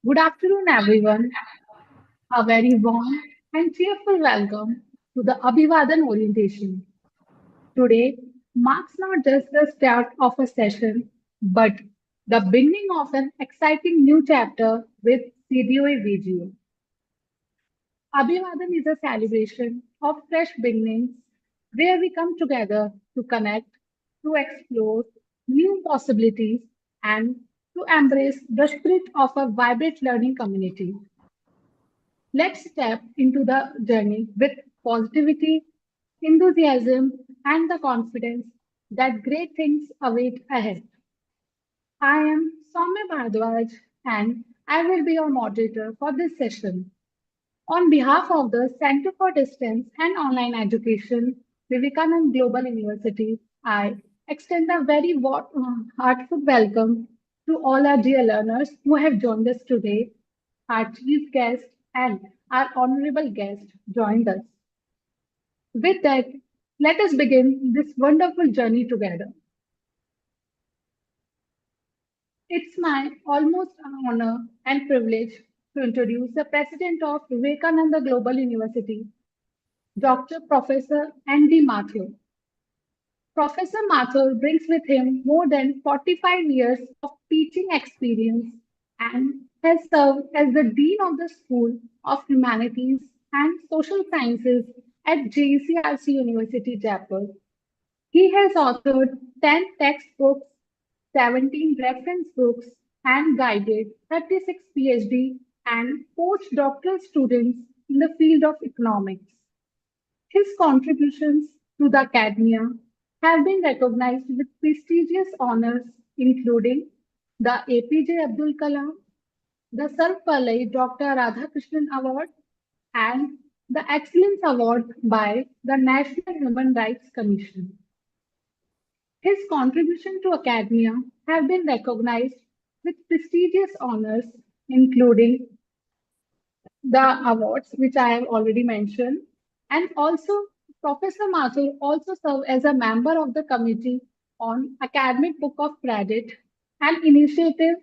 Good afternoon, everyone. A very warm and cheerful welcome to the Abhivadan orientation. Today marks not just the start of a session, but the beginning of an exciting new chapter with CDOA VGO. Abhivadan is a celebration of fresh beginnings where we come together to connect, to explore new possibilities, and to embrace the spirit of a vibrant learning community. Let's step into the journey with positivity, enthusiasm, and the confidence that great things await ahead. I am Soumya Bhardwaj and I will be your moderator for this session. On behalf of the Center for Distance and Online Education, Vivekanand Global University, I extend a very heartfelt welcome to all our dear learners who have joined us today, our chief guest and our honorable guest joined us. With that, let us begin this wonderful journey together. It's my almost an honor and privilege to introduce the president of Vivekananda Global University, Dr. Professor Andy Mathur. Professor Mathur brings with him more than 45 years of teaching experience and has served as the Dean of the School of Humanities and Social Sciences at JCRC University, Jaipur. He has authored 10 textbooks, 17 reference books, and guided 36 PhD and postdoctoral students in the field of economics. His contributions to the academia have been recognized with prestigious honors, including the APJ Abdul Kalam, the Sarvepalli Dr. Radhakrishnan Award, and the Excellence Award by the National Human Rights Commission. His contributions to academia have been recognized with prestigious honors, including the awards, which I have already mentioned. And also, Professor Mathur also served as a member of the Committee on Academic Book of Credit, an initiative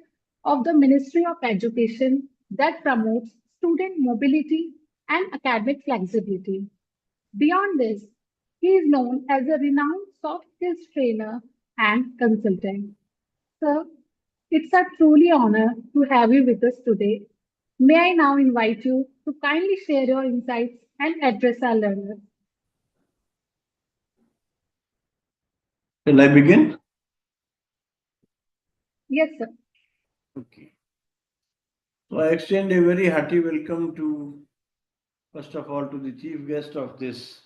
of the Ministry of Education that promotes student mobility and academic flexibility. Beyond this, he is known as a renowned soft skills trainer and consultant. Sir, it's a truly honor to have you with us today. May I now invite you to kindly share your insights and address our learners? Shall I begin? Yes, sir. Okay. So I extend a very hearty welcome to, first of all, to the chief guest of this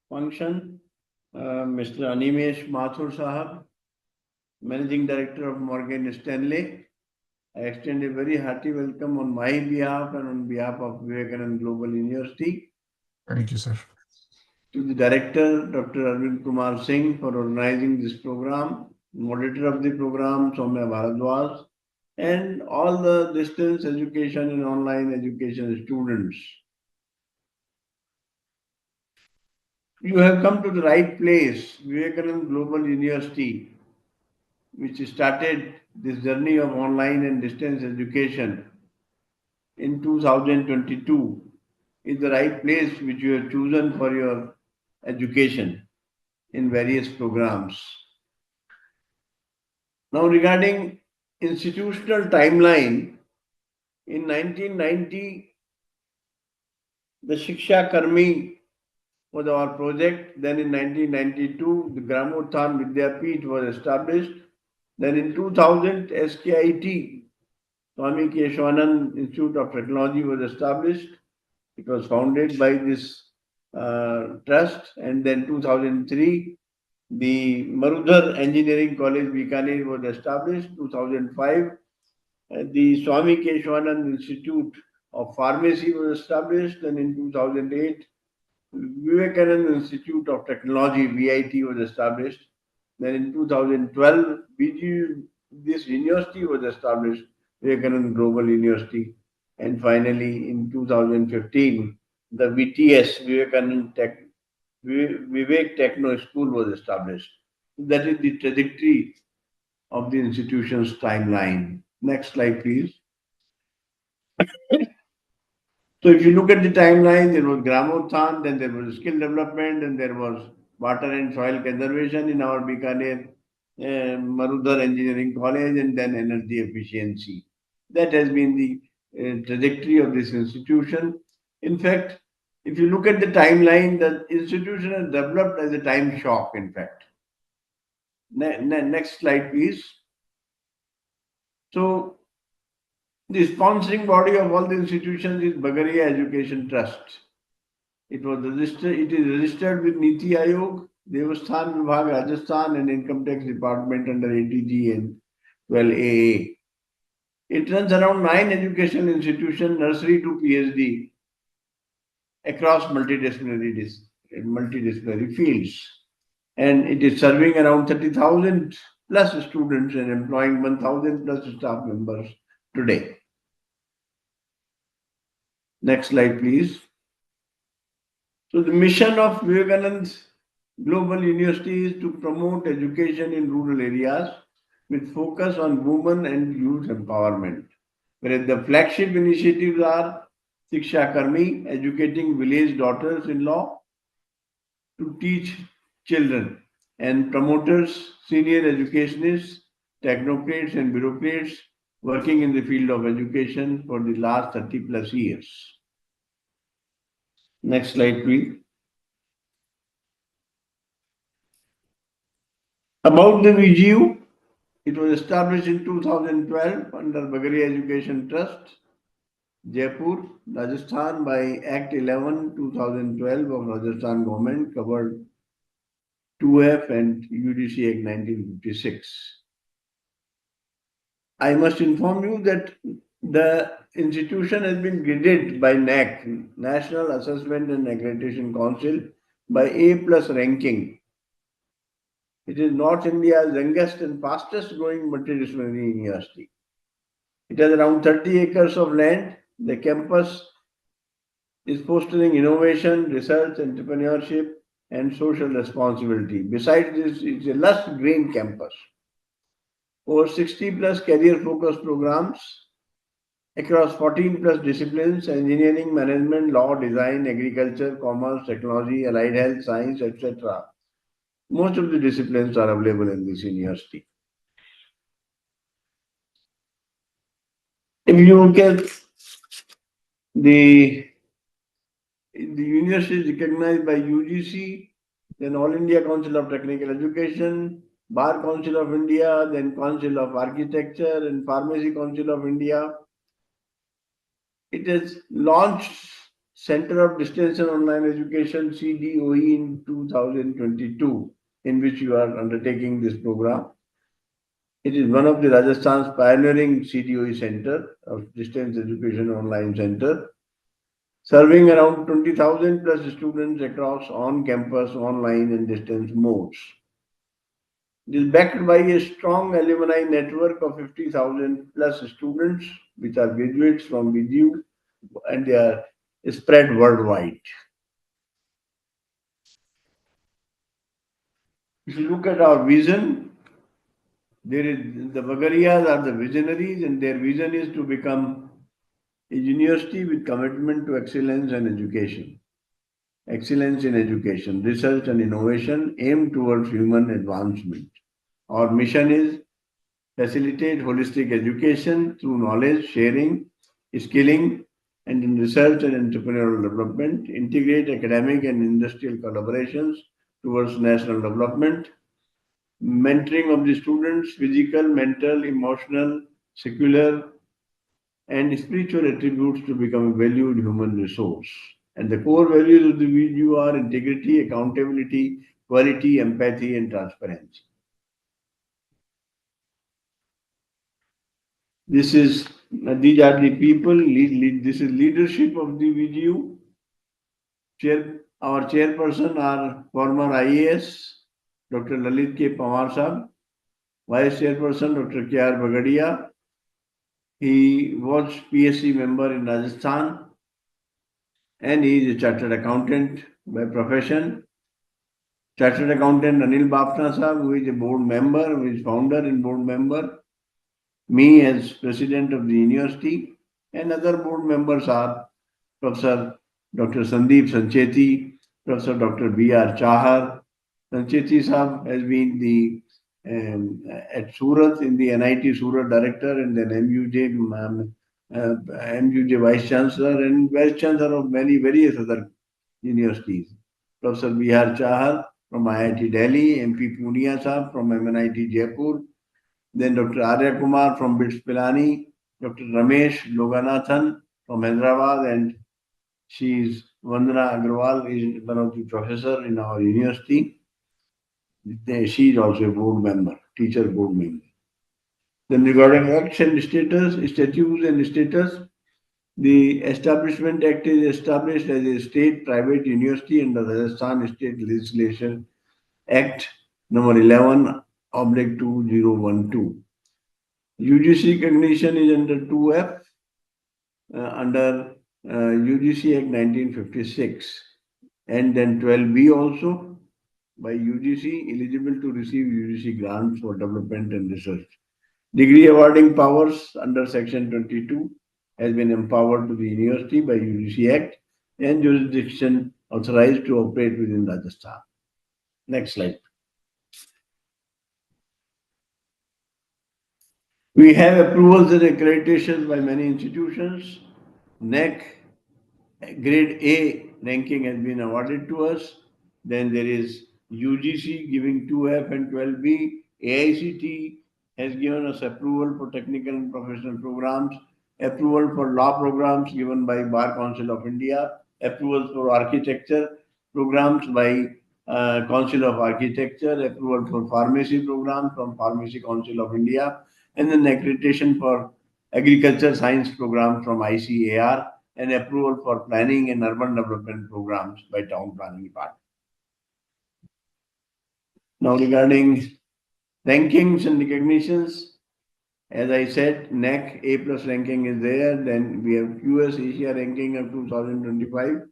function, Mr. Animesh Mathur Sahab, Managing Director of Morgan Stanley. I extend a very hearty welcome on my behalf and on behalf of Vivekanand Global University Thank you, sir. to the Director, Dr. Arvind Kumar Singh, for organizing this program, moderator of the program, Soumya Bharadwaj, and all the distance education and online education students. You have come to the right place, Vivekanand Global University, which started this journey of online and distance education in 2022, is the right place which you have chosen for your education in various programs. Now, regarding institutional timeline, in 1990, the Shiksha Karmi was our project. Then in 1992, the Gramothan Vidyapeeth was established. Then in 2000, SKIT, Swami Keshwanand Institute of Technology, was established. It was founded by this trust. And then 2003, the Marudhar Engineering College, Bikaner, was established. 2005, the Swami Keshwanand Institute of Pharmacy was established. Then in 2008, Vivekananda Institute of Technology, VIT, was established. Then in 2012, this university was established, Vivekananda Global University. And finally, in 2015, the VTS, Vivek Techno School, was established. That is the trajectory of the institution's timeline. Next slide, please. So if you look at the timeline, there was Gramothan, then there was skill development, and there was water and soil conservation in our Bikaner Marudhar Engineering College, and then energy efficiency. That has been the trajectory of this institution. In fact, if you look at the timeline, the institution has developed as a time shock, in fact. Next slide, please. So, the sponsoring body of all the institutions is Bagaria Education Trust. It was registered. It is registered with Niti Aayog, Devasthan Vibhag, Rajasthan, and Income Tax Department under ATG and 12AA. It runs around 9 educational institutions, nursery to PhD, across multidisciplinary fields, and it is serving around 30,000 plus students and employing 1,000 plus staff members today. Next slide, please. So the mission of Vivekanand Global University is to promote education in rural areas with focus on women and youth empowerment, whereas the flagship initiatives are Shiksha Karmi, educating village daughters-in-law to teach children, and promoters, senior educationists, technocrats, and bureaucrats working in the field of education for the last 30 plus years. Next slide, please. About the VGU, it was established in 2012 under Bagaria Education Trust, Jaipur, Rajasthan by Act 11 2012 of Rajasthan government, covered 2F and UGC Act 1956. I must inform you that the institution has been graded by NAC, National Assessment and Accreditation Council, by A plus ranking. It is North India's youngest and fastest growing multidisciplinary university. It has around 30 acres of land. The campus is fostering innovation, research, entrepreneurship, and social responsibility. Besides this, it's a lush green campus. Over 60 plus career focused programs across 14 plus disciplines: engineering, management, law, design, agriculture, commerce, technology, allied health, science, etc. Most of the disciplines are available in this university. If you look at the university is recognized by UGC, then All India Council of Technical Education, Bar Council of India, then Council of Architecture and Pharmacy Council of India. It has launched Center of Distance and Online Education CDOE in 2022, in which you are undertaking this program. It is one of the Rajasthan's pioneering CDOE center of distance education online center, serving around 20,000 plus students across on-campus, online and distance modes. It is backed by a strong alumni network of 50,000 plus students, which are graduates from VGU, and they are spread worldwide. If you look at our vision, there is the Bagariyas are the visionaries, and their vision is to become a university with commitment to excellence and education. Excellence in education, research and innovation aimed towards human advancement. Our mission is facilitate holistic education through knowledge sharing, skilling, and in research and entrepreneurial development, integrate academic and industrial collaborations towards national development, mentoring of the students, physical, mental, emotional, secular, and spiritual attributes to become a valued human resource. And the core values of the VGU are integrity, accountability, quality, empathy, and transparency. These are the people. This is leadership of the VGU. Our chairperson are former IAS, Dr. Lalit K. Pawar Sahab, Vice Chairperson Dr. K.R. Bagadia. He was PSC member in Rajasthan, and he is a chartered accountant by profession. Chartered accountant Anil Bapna Sahab, who is a board member, who is founder and board member. Me as president of the university, and other board members are Professor Dr. Sandeep Sancheti, Professor Dr. B.R. Chahar. Sancheti Sahab has been at Surat in the NIT Surat director and then MUJ Vice Chancellor and Vice Chancellor of many various other universities. Professor B.R. Chahar from IIT Delhi, MP Punia Sahab from MNIT Jaipur, then Dr. Arya Kumar from BITS Pilani, Dr. Ramesh Loganathan from Hyderabad, and she is Vandana Agrawal, is one of the professor in our university. She is also a board member, teacher board member. Then regarding acts and status, statutes and status, the Establishment Act is established as a state private university under the Rajasthan State Legislation Act number 11 oblique 2012. UGC recognition is under 2F under UGC Act 1956 and then 12B also by UGC eligible to receive UGC grants for development and research. Degree awarding powers under Section 22 has been empowered to the university by UGC Act and jurisdiction authorized to operate within Rajasthan. Next slide. We have approvals and accreditations by many institutions. NEC grade A ranking has been awarded to us. Then there is UGC giving 2F and 12B. AICT has given us approval for technical and professional programs, approval for law programs given by Bar Council of India, approval for architecture programs by Council of Architecture, approval for pharmacy programs from Pharmacy Council of India, and then accreditation for agriculture science program from ICAR, and approval for planning and urban development programs by Town Planning Department. Now regarding rankings and recognitions, as I said, NEC A plus ranking is there. Then we have QS Asia ranking of 2025,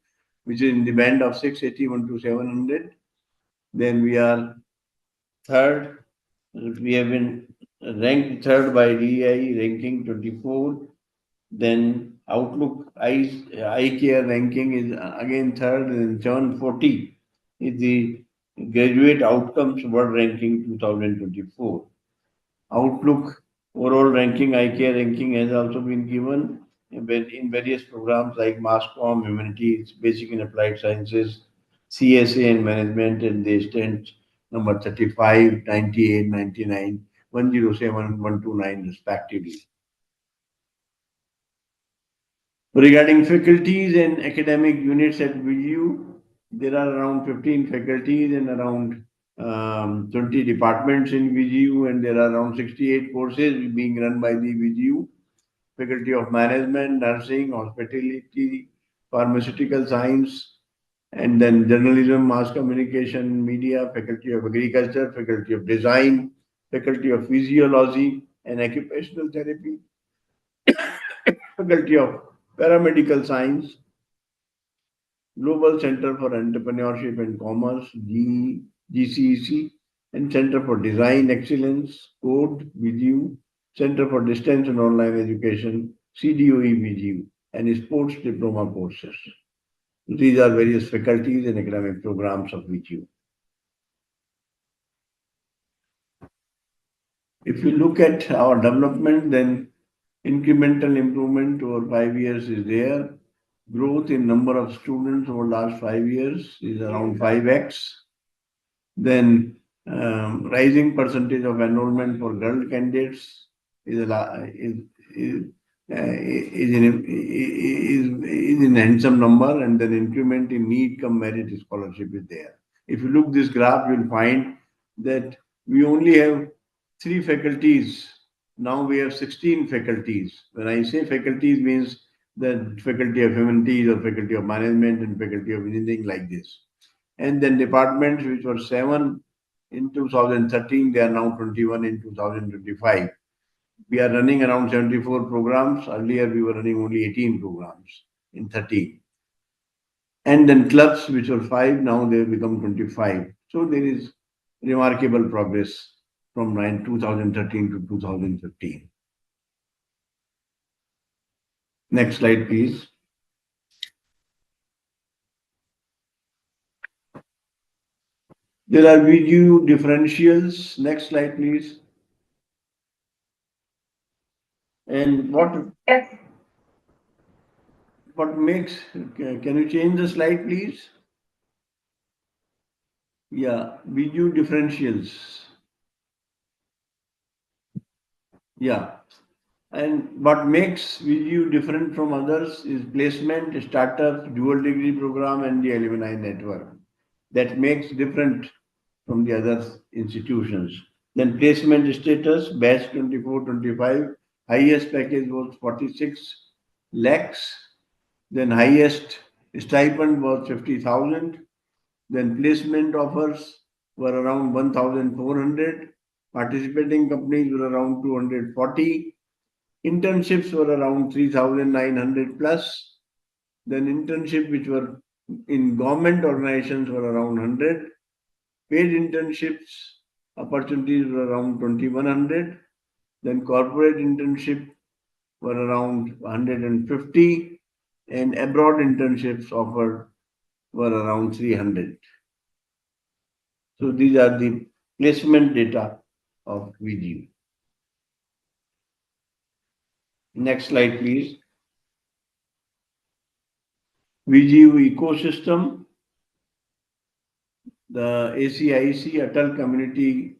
which is in the band of 681 to 700. Then we are third. We have been ranked third by DI ranking 24. Then Outlook eye care ranking is again third, and 740 is the graduate outcomes world ranking 2024. Outlook overall ranking, eye care ranking has also been given in various programs like Mass Comm, Humanities, Basic and Applied Sciences, CSA and Management, and they stand number 35, 98, 99, 107, 129 respectively. Regarding faculties and academic units at VGU, there are around 15 faculties and around 20 departments in VGU, and there are around 68 courses being run by the VGU. Faculty of Management, Nursing, Hospitality, Pharmaceutical Science, and then Journalism, Mass Communication, Media, Faculty of Agriculture, Faculty of Design, Faculty of Physiology and Occupational Therapy, Faculty of Paramedical Science, Global Center for Entrepreneurship and Commerce, GCEC, and Center for Design Excellence, Code, VGU, Center for Distance and Online Education, CDOE, VGU, and Sports Diploma courses. These are various faculties and academic programs of VGU. If you look at our development, then incremental improvement over 5 years is there. Growth in number of students over last 5 years is around 5x. Then rising percentage of enrollment for girl candidates is in handsome number, and then increment in need cum merit scholarship is there. If you look this graph, you will find that we only have 3 faculties. Now we have 16 faculties. When I say faculties, means the Faculty of Humanities or Faculty of Management and Faculty of Engineering like this. And then departments which were 7 in 2013, they are now 21 in 2025. We are running around 74 programs. Earlier we were running only 18 programs in 13. And then clubs which were 5, now they have become 25. So there is remarkable progress from 2013 to 2015. Next slide, please. There are VGU differentials. Next slide, please. And what makes, can you change the slide, please? Yeah, VGU differentials. Yeah. And what makes VGU different from others is placement, startup, dual degree program, and the alumni network. That makes different from the other institutions. Then placement status, batch 24-25, highest package was 46 lakhs. Then highest stipend was 50,000. Then placement offers were around 1,400. Participating companies were around 240. Internships were around 3,900 plus. Then internship which were in government organizations were around 100. Paid internships opportunities were around 2,100. Then corporate internship were around 150, and abroad internships offered were around 300. So these are the placement data of VGU. Next slide, please. VGU ecosystem. The ACIC Atal Community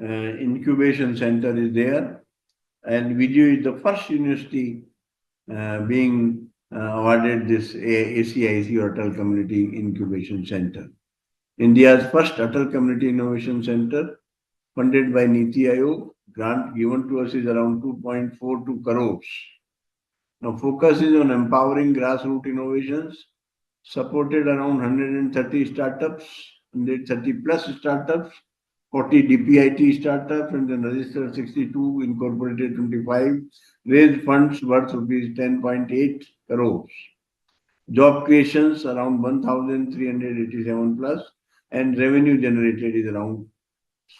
Incubation Center is there, and VGU is the first university being awarded this ACIC or Atal Community Incubation Center. India's first Atal Community Innovation Center, funded by Niti Aayog. Grant given to us is around 2.42 crores. Now, focus is on empowering grassroots innovations, supported around 130 startups, 130 plus startups, 40 DPIT startups, and then registered 62, incorporated 25, raised funds worth rupees 10.8 crores. Job creations around 1,387 plus, and revenue generated is around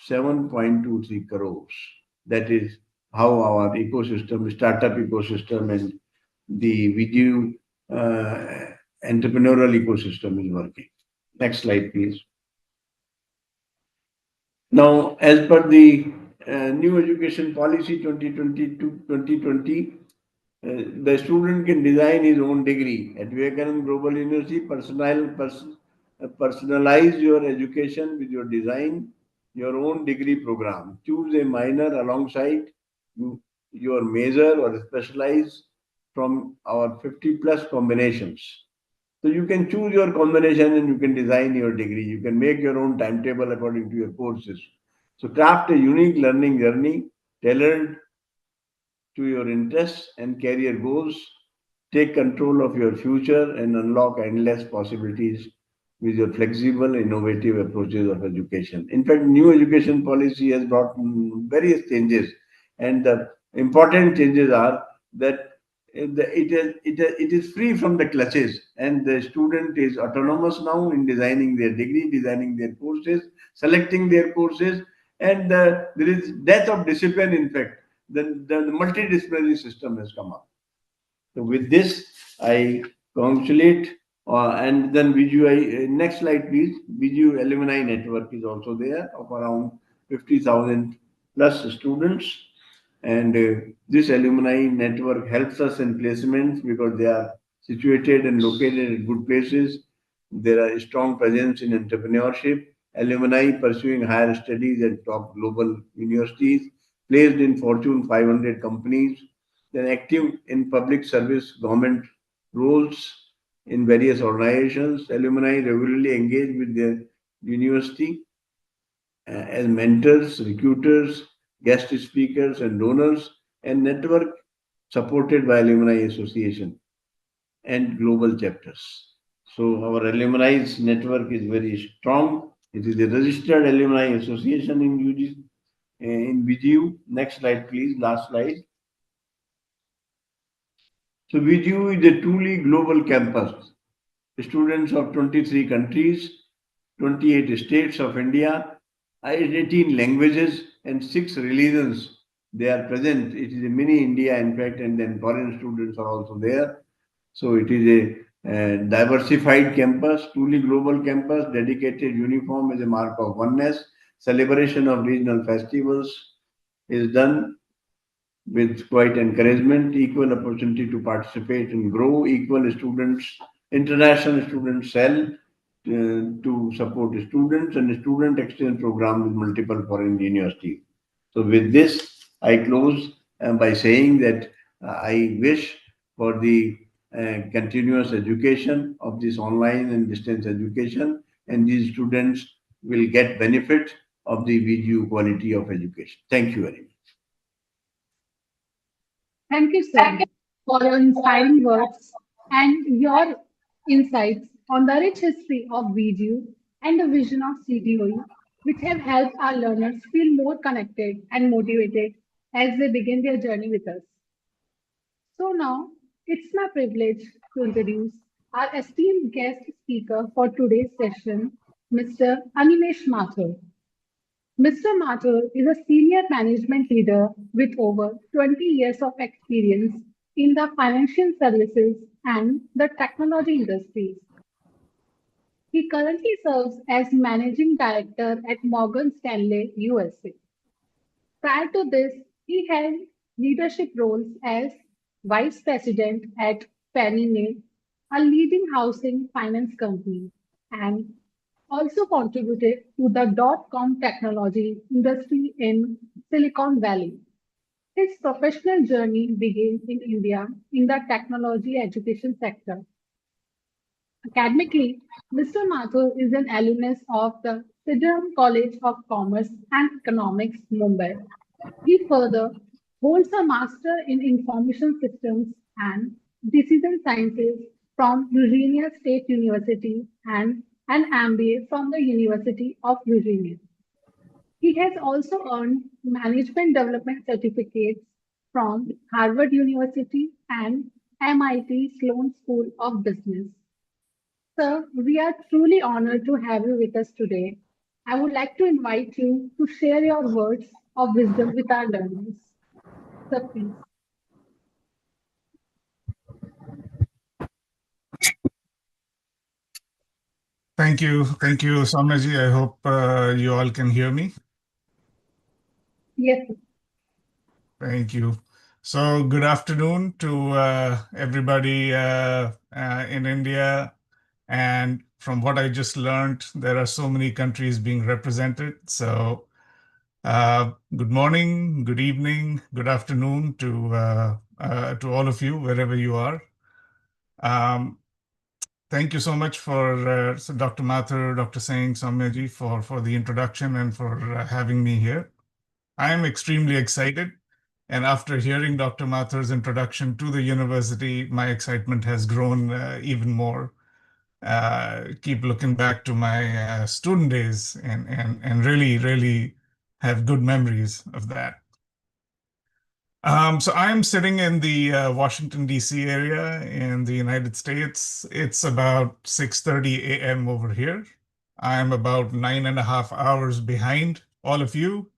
7.23 crores. That is how our ecosystem, startup ecosystem, and the VGU entrepreneurial ecosystem is working. Next slide, please. Now, as per the new education policy 2020, the student can design his own degree at Vivekananda Global University. Personalize your education with your design, your own degree program. Choose a minor alongside your major or specialize from our 50 plus combinations. So you can choose your combination and you can design your degree. You can make your own timetable according to your courses. So craft a unique learning journey tailored to your interests and career goals. Take control of your future and unlock endless possibilities with your flexible, innovative approaches of education. In fact, new education policy has brought various changes, and the important changes are that it is free from the clutches, and the student is autonomous now in designing their degree, designing their courses, selecting their courses, and there is death of discipline. In fact, the multidisciplinary system has come up. So with this, I congratulate, and then VGU, next slide please. VGU alumni network is also there of around 50,000 plus students. And this alumni network helps us in placements because they are situated and located in good places. There are strong presence in entrepreneurship, alumni pursuing higher studies at top global universities, placed in Fortune 500 companies, then active in public service government roles in various organizations. Alumni regularly engage with their university as mentors, recruiters, guest speakers, and donors, and network supported by Alumni Association and global chapters. So our alumni network is very strong. It is a registered alumni association in in VGU. Next slide, please. Last slide. So VGU is a truly global campus. Students of 23 countries, 28 states of India, 18 languages, and 6 religions. They are present. It is a mini India, in fact, and then foreign students are also there. So it is Diversified campus, truly global campus, dedicated uniform is a mark of oneness. Celebration of regional festivals is done with quite encouragement, equal opportunity to participate and grow, equal students, international student cell to support students and student exchange program with multiple foreign universities. So with this, I close by saying that I wish for the continuous education of this online and distance education, and these students will get benefit of the VGU quality of education. Thank you very much. Thank you, sir, for your inspiring words and your insights on the rich history of VGU and the vision of CDOE, which have helped our learners feel more connected and motivated as they begin their journey with us. So now it's my privilege to introduce our esteemed guest speaker for today's session, Mr. Animesh Mathur. Mr. Mathur is a senior management leader with over 20 years of experience in the financial services and the technology industries. He currently serves as managing director at Morgan Stanley USA. Prior to this, he held leadership roles as vice president at Fannie Mae, a leading housing finance company, and also contributed to the dot-com technology industry in Silicon Valley. His professional journey began in India in the technology education sector. Academically, Mr. Mathur is an alumnus of the Sidram College of Commerce and Economics, Mumbai. He further holds a Master in Information Systems and Decision Sciences from Virginia State University and an MBA from the University of Virginia. He has also earned management development certificates from Harvard University and MIT Sloan School of Business. Sir, we are truly honored to have you with us today. I would like to invite you to share your words of wisdom with our learners. Sir, please. Thank you, Soumyaji. I hope you all can hear me. Yes, sir. Thank you. So, good afternoon to everybody in India. And from what I just learned, there are so many countries being represented. So, good morning, good evening, good afternoon to all of you, wherever you are. Um, Thank you so much for Dr. Mathur, Dr. Singh, Soumyaji for the introduction and for having me here. I am extremely excited. And after hearing Dr. Mathur's introduction to the university, my excitement has grown even more. Keep looking back to my student days and really have good memories of that. So I'm sitting in the Washington, D.C. area in the United States. It's about 6:30 a.m. over here. I'm about 9.5 hours behind all of you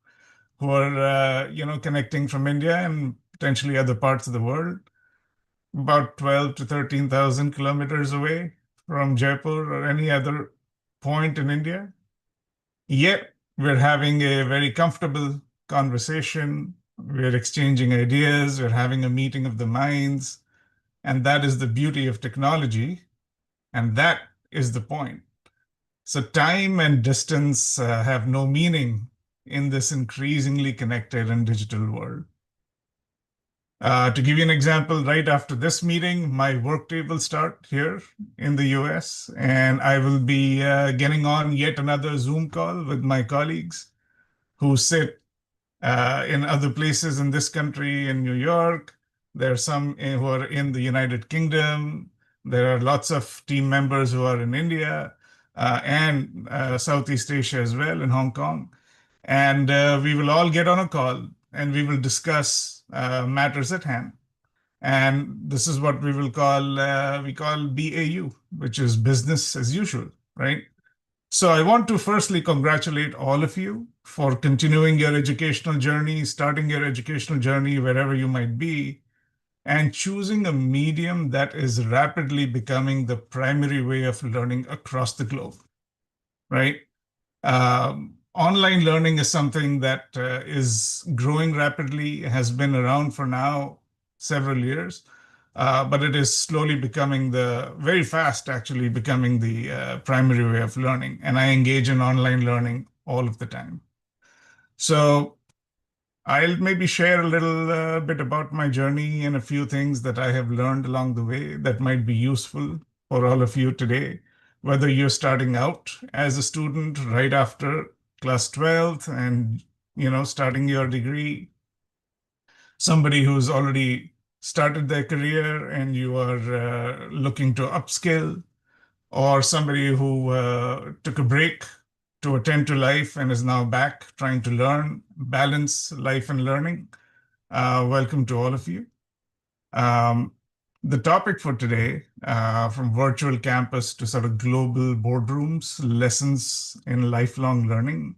who are, connecting from India and potentially other parts of the world. About 12 to 13,000 kilometers away from Jaipur or any other point in India. Yet we're having a very comfortable conversation. We're exchanging ideas. We're having a meeting of the minds. And that is the beauty of technology. And that is the point. So time and distance have no meaning in this increasingly connected and digital world. To give you an example, right after this meeting, my workday will start here in the US, and I will be getting on yet another Zoom call with my colleagues who sit in other places in this country, in New York. There are some who are in the United Kingdom. There are lots of team members who are in India and Southeast Asia as well, in Hong Kong. And we will all get on a call and we will discuss matters at hand. And this is what we call BAU, which is business as usual, right? So I want to firstly congratulate all of you for continuing your educational journey, starting your educational journey wherever you might be. and choosing a medium that is rapidly becoming the primary way of learning across the globe, right? Online learning is something that is growing rapidly, has been around for now several years, but it is slowly becoming very fast actually becoming the primary way of learning. And I engage in online learning all of the time. So I'll maybe share a little bit about my journey and a few things that I have learned along the way that might be useful for all of you today, whether you're starting out as a student right after class 12th and starting your degree, somebody who's already started their career and you are looking to upskill, or somebody who took a break to attend to life and is now back trying to learn, balance life and learning. Welcome to all of you. The topic for today, from virtual campus to sort of global boardrooms, lessons in lifelong learning.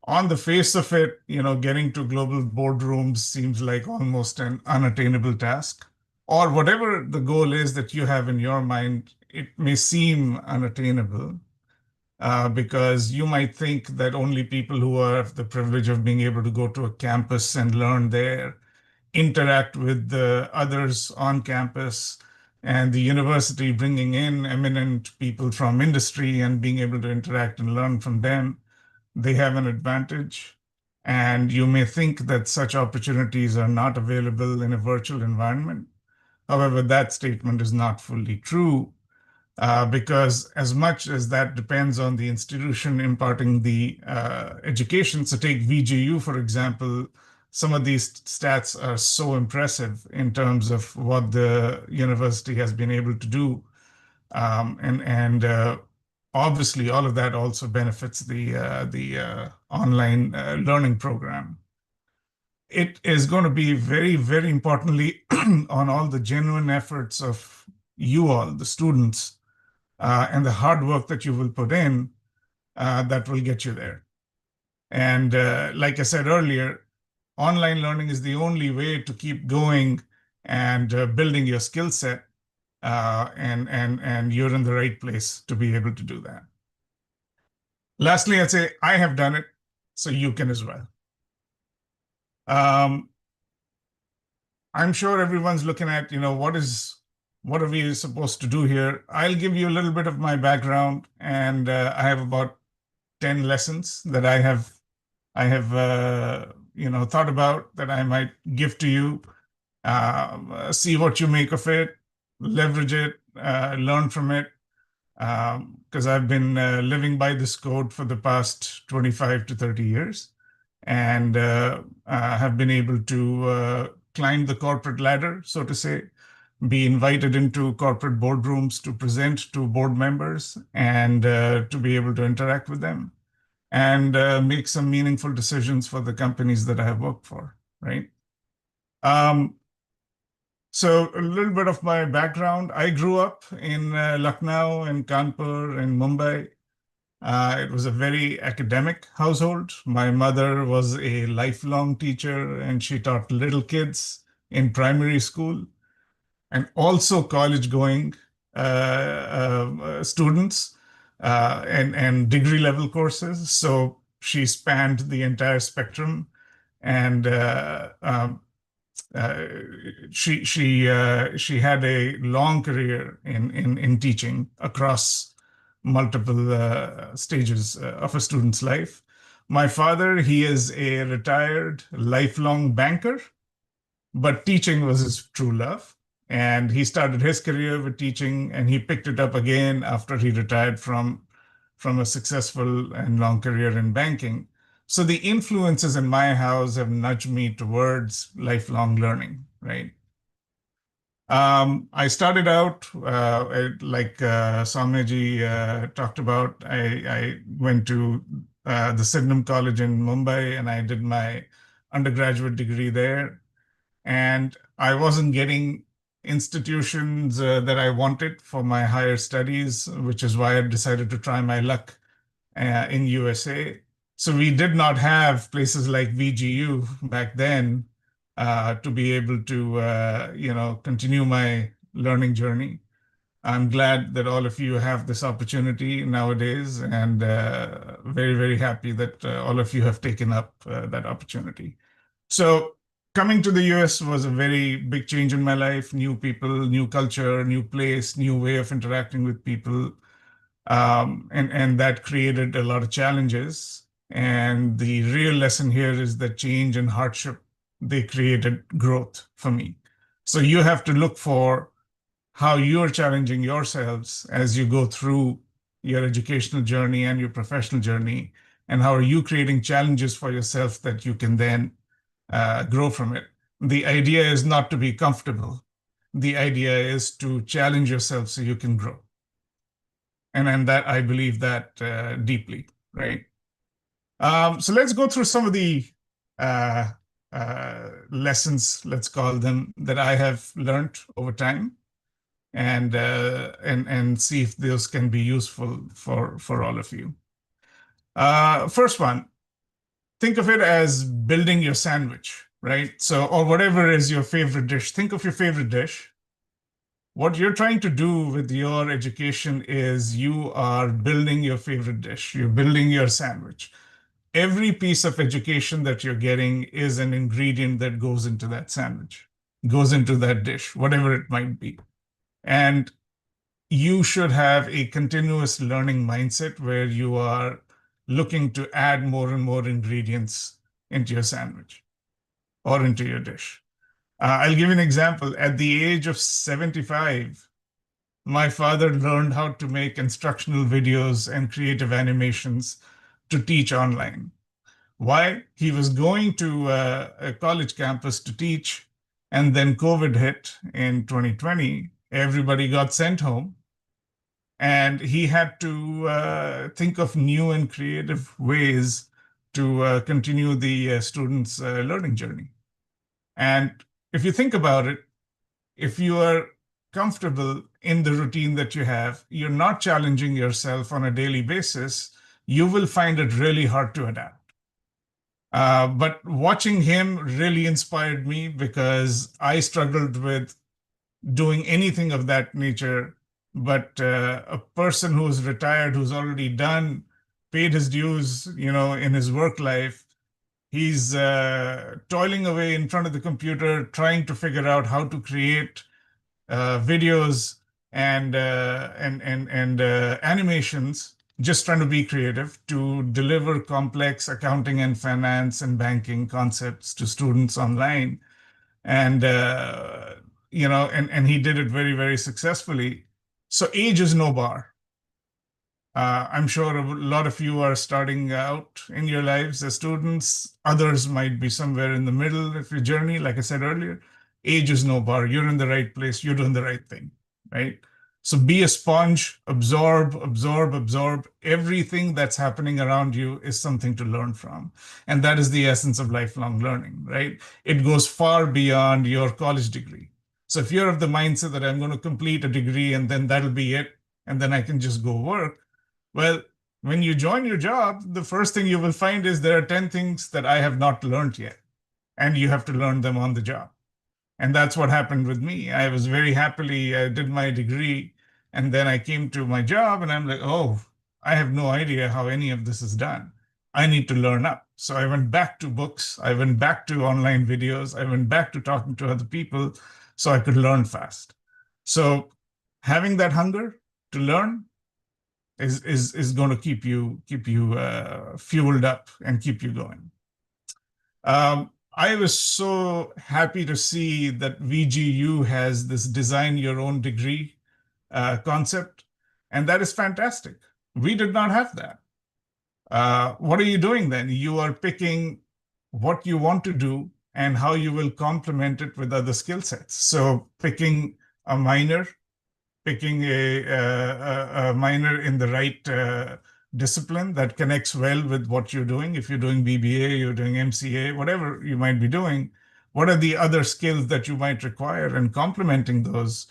On the face of it, getting to global boardrooms seems like almost an unattainable task. Or whatever the goal is that you have in your mind, it may seem unattainable because you might think that only people who have the privilege of being able to go to a campus and learn there, interact with the others on campus, and the university bringing in eminent people from industry and being able to interact and learn from them, they have an advantage. And you may think that such opportunities are not available in a virtual environment. However, that statement is not fully true because as much as that depends on the institution imparting the education, so take VGU, for example, some of these stats are so impressive in terms of what the university has been able to do. And obviously, all of that also benefits the online learning program. It is going to be very, very importantly on all the genuine efforts of you all, the students, and the hard work that you will put in that will get you there. And like I said earlier, online learning is the only way to keep going and building your skill set, and you're in the right place to be able to do that. Lastly, I'd say I have done it, so you can as well. I'm sure everyone's looking at, what are we supposed to do here? I'll give you a little bit of my background, and I have about 10 lessons that I have thought about that I might give to you. See what you make of it, leverage it, learn from it, because I've been living by this code for the past 25 to 30 years, and have been able to climb the corporate ladder, so to say, be invited into corporate boardrooms to present to board members and to be able to interact with them and make some meaningful decisions for the companies that I have worked for, right? So a little bit of my background. I grew up in Lucknow and Kanpur and Mumbai. It was a very academic household. My mother was a lifelong teacher, and she taught little kids in primary school and also college-going students and degree-level courses. So she spanned the entire spectrum, and she had a long career in teaching across multiple stages of a student's life. My father, he is a retired lifelong banker, but teaching was his true love. And he started his career with teaching, and he picked it up again after he retired from a successful and long career in banking. So the influences in my house have nudged me towards lifelong learning, right? I started out, like Soumyaji talked about, I went to the Sydenham College in Mumbai, and I did my undergraduate degree there. And I wasn't getting institutions that I wanted for my higher studies, which is why I decided to try my luck in USA. So we did not have places like VGU back then to be able to, continue my learning journey. I'm glad that all of you have this opportunity nowadays, and very, very happy that all of you have taken up that opportunity. So coming to the US was a very big change in my life. New people, new culture, new place, new way of interacting with people. And that created a lot of challenges. And the real lesson here is that change and hardship, they created growth for me. So you have to look for how you're challenging yourselves as you go through your educational journey and your professional journey, and how are you creating challenges for yourself that you can then grow from it. The idea is not to be comfortable. The idea is to challenge yourself so you can grow. And that I believe that deeply, right? So let's go through some of the uh, lessons, let's call them, that I have learned over time, and see if those can be useful for all of you. First one, think of it as building your sandwich, right? So, or whatever is your favorite dish. Think of your favorite dish. What you're trying to do with your education is you are building your favorite dish. You're building your sandwich. Every piece of education that you're getting is an ingredient that goes into that sandwich, goes into that dish, whatever it might be. And you should have a continuous learning mindset where you are looking to add more and more ingredients into your sandwich or into your dish. I'll give you an example. At the age of 75, my father learned how to make instructional videos and creative animations to teach online. Why? He was going to a college campus to teach, and then COVID hit in 2020. Everybody got sent home, and he had to think of new and creative ways to continue the students' learning journey. And if you think about it, if you are comfortable in the routine that you have, you're not challenging yourself on a daily basis, you will find it really hard to adapt. But watching him really inspired me because I struggled with doing anything of that nature. But a person who's retired, who's already done, paid his dues, in his work life, he's toiling away in front of the computer, trying to figure out how to create videos and animations, just trying to be creative to deliver complex accounting and finance and banking concepts to students online. And and he did it very, very successfully. So age is no bar. I'm sure a lot of you are starting out in your lives as students. Others might be somewhere in the middle of your journey. Like I said earlier, age is no bar. You're in the right place. You're doing the right thing, right? So be a sponge, absorb, absorb, absorb. Everything that's happening around you is something to learn from. And that is the essence of lifelong learning, right? It goes far beyond your college degree. So if you're of the mindset that I'm going to complete a degree and then that'll be it, and then I can just go work, well, when you join your job, the first thing you will find is there are 10 things that I have not learned yet, and you have to learn them on the job. And that's what happened with me. I was very happily, I did my degree, and then I came to my job, and I'm like, oh, I have no idea how any of this is done. I need to learn up. So I went back to books, I went back to online videos, I went back to talking to other people so I could learn fast. So having that hunger to learn is going to keep you fueled up and keep you going. I was so happy to see that VGU has this design your own degree concept, and that is fantastic. We did not have that. What are you doing then? You are picking what you want to do and how you will complement it with other skill sets. So picking a minor, picking a minor in the right discipline that connects well with what you're doing. If you're doing BBA, you're doing MCA, whatever you might be doing, what are the other skills that you might require, and complementing those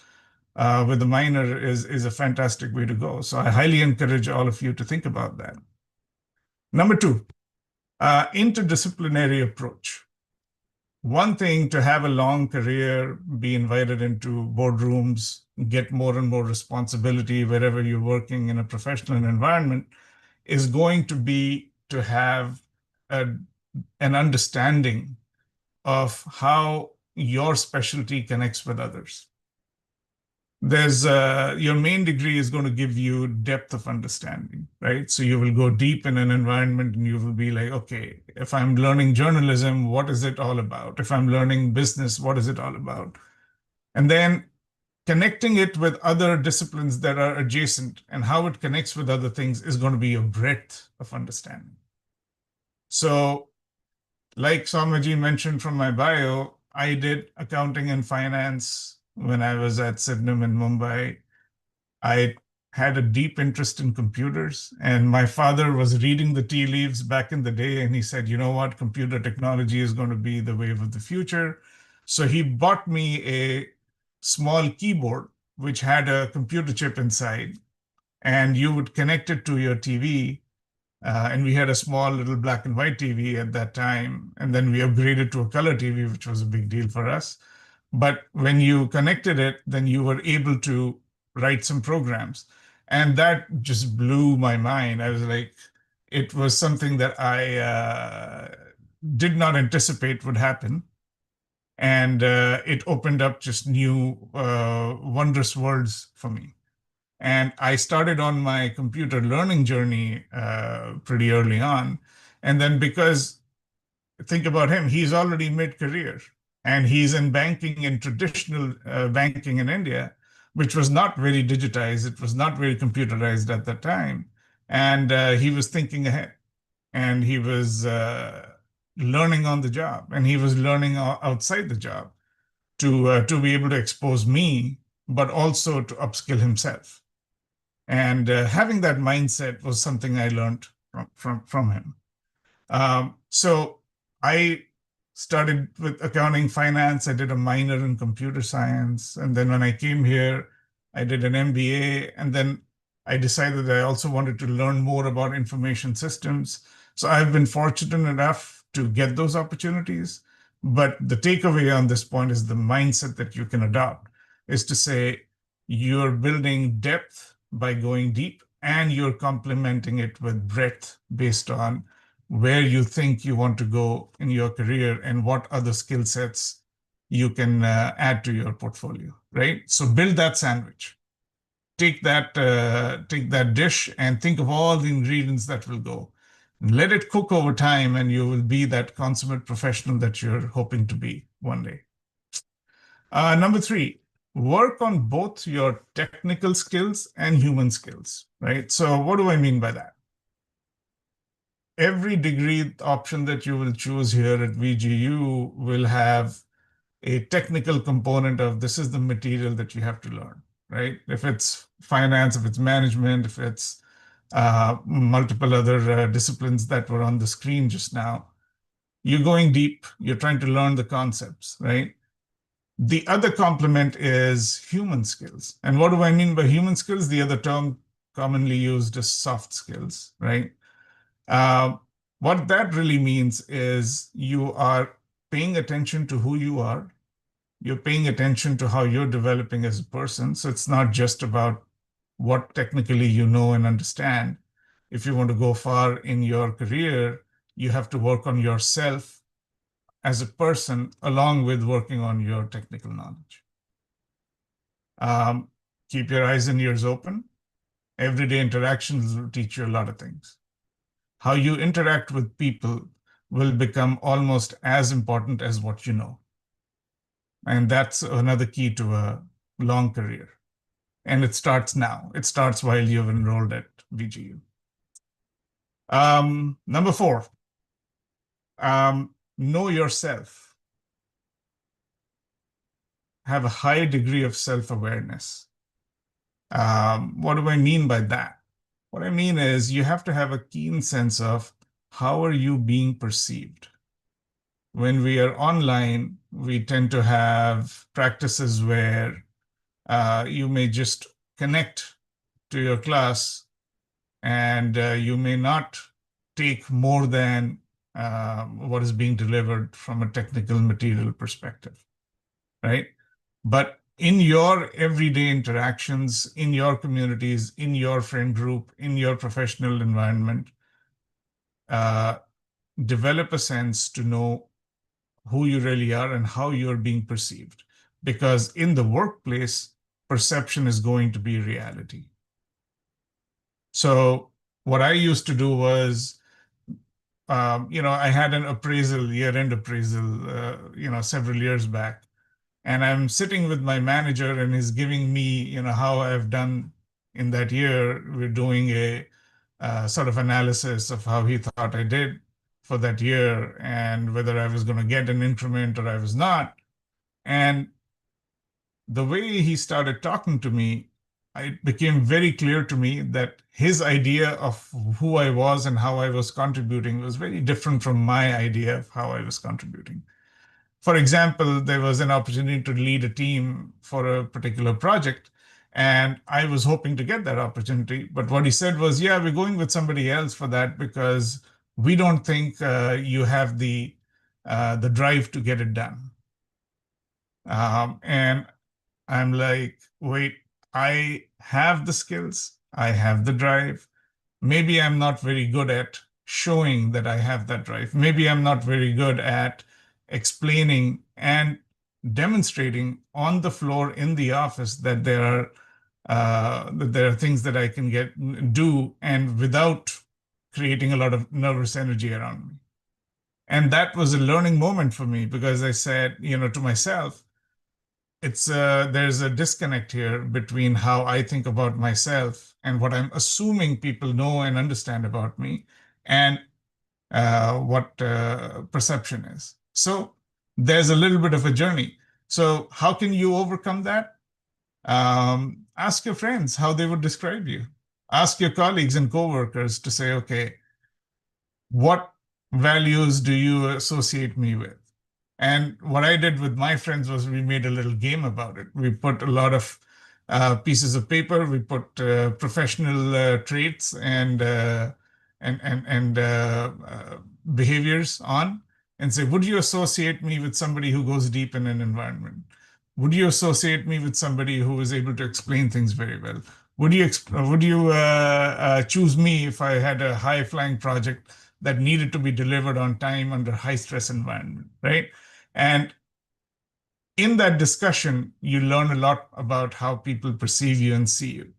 with the minor is a fantastic way to go. So I highly encourage all of you to think about that. Number two, interdisciplinary approach. one thing to have a long career, be invited into boardrooms, get more and more responsibility wherever you're working in a professional environment, is going to be to have a, an understanding of how your specialty connects with others. There's your main degree is going to give you depth of understanding, right? So you will go deep in an environment and you will be like, okay, if I'm learning journalism, what is it all about? If I'm learning business, what is it all about? And then connecting it with other disciplines that are adjacent and how it connects with other things is going to be your breadth of understanding. So, like Somaji mentioned from my bio, I did accounting and finance when I was at Sydenham in Mumbai. I had a deep interest in computers, and my father was reading the tea leaves back in the day, and he said, you know what, computer technology is going to be the wave of the future. So he bought me a small keyboard, which had a computer chip inside, and you would connect it to your TV. And we had a small little black and white TV at that time. And then we upgraded to a color TV, which was a big deal for us. But when you connected it, then you were able to write some programs. And that just blew my mind. I was like, it was something that I did not anticipate would happen. And it opened up just new, wondrous worlds for me. And I started on my computer learning journey pretty early on. And then because think about him, he's already mid-career and he's in banking in traditional banking in India, which was not very digitized. It was not very computerized at that time. And he was thinking ahead and he was learning on the job and he was learning outside the job to be able to expose me, but also to upskill himself. And having that mindset was something I learned from him. So I started with accounting finance. I did a minor in computer science. And then when I came here, I did an MBA. And then I decided I also wanted to learn more about information systems. So I've been fortunate enough to get those opportunities. But the takeaway on this point is the mindset that you can adopt is to say you're building depth by going deep and you're complementing it with breadth based on where you think you want to go in your career and what other skill sets you can add to your portfolio, right? So build that sandwich. Take that dish and think of all the ingredients that will go. Let it cook over time, and you will be that consummate professional that you're hoping to be one day. Number three, work on both your technical skills and human skills, right? So what do I mean by that? Every degree option that you will choose here at VGU will have a technical component of this is the material that you have to learn, right? If it's finance, if it's management, if it's multiple other disciplines that were on the screen just now, you're going deep, you're trying to learn the concepts, right? The other complement is human skills. And what do I mean by human skills? The other term commonly used is soft skills, right? What that really means is you are paying attention to who you are. You're paying attention to how you're developing as a person. So it's not just about what technically you know and understand. If you want to go far in your career, you have to work on yourself as a person along with working on your technical knowledge. Keep your eyes and ears open. Everyday interactions will teach you a lot of things. How you interact with people will become almost as important as what you know. And that's another key to a long career. And it starts now. It starts while you've enrolled at VGU. Number four, know yourself. Have a high degree of self-awareness. What do I mean by that? What I mean is you have to have a keen sense of how are you being perceived. When we are online, we tend to have practices where you may just connect to your class and you may not take more than what is being delivered from a technical material perspective, right? But in your everyday interactions, in your communities, in your friend group, in your professional environment, uh, develop a sense to know who you really are and how you're being perceived. Because in the workplace, perception is going to be reality. So what I used to do was, I had an appraisal, year-end appraisal, several years back. And I'm sitting with my manager and he's giving me, how I've done in that year. We're doing a sort of analysis of how he thought I did for that year and whether I was going to get an increment or I was not. And the way he started talking to me, it became very clear to me that his idea of who I was and how I was contributing was very different from my idea of how I was contributing. For example, there was an opportunity to lead a team for a particular project, and I was hoping to get that opportunity. But what he said was, "Yeah, we're going with somebody else for that because we don't think you have the drive to get it done." And I'm like, "Wait, I have the skills, I have the drive. Maybe I'm not very good at showing that I have that drive. Maybe I'm not very good at explaining and demonstrating on the floor in the office that there are things that I can do and without creating a lot of nervous energy around me." And that was a learning moment for me because I said, to myself, there's a disconnect here between how I think about myself and what I'm assuming people know and understand about me, and what perception is. So there's a little bit of a journey. So how can you overcome that? Ask your friends how they would describe you. Ask your colleagues and coworkers to say, okay, what values do you associate me with? And what I did with my friends was we made a little game about it. We put a lot of pieces of paper. We put professional traits and behaviors on, and say, would you associate me with somebody who goes deep in an environment? Would you associate me with somebody who is able to explain things very well? Would you choose me if I had a high flying project that needed to be delivered on time under high stress environment, right? And in that discussion, you learn a lot about how people perceive you and see you.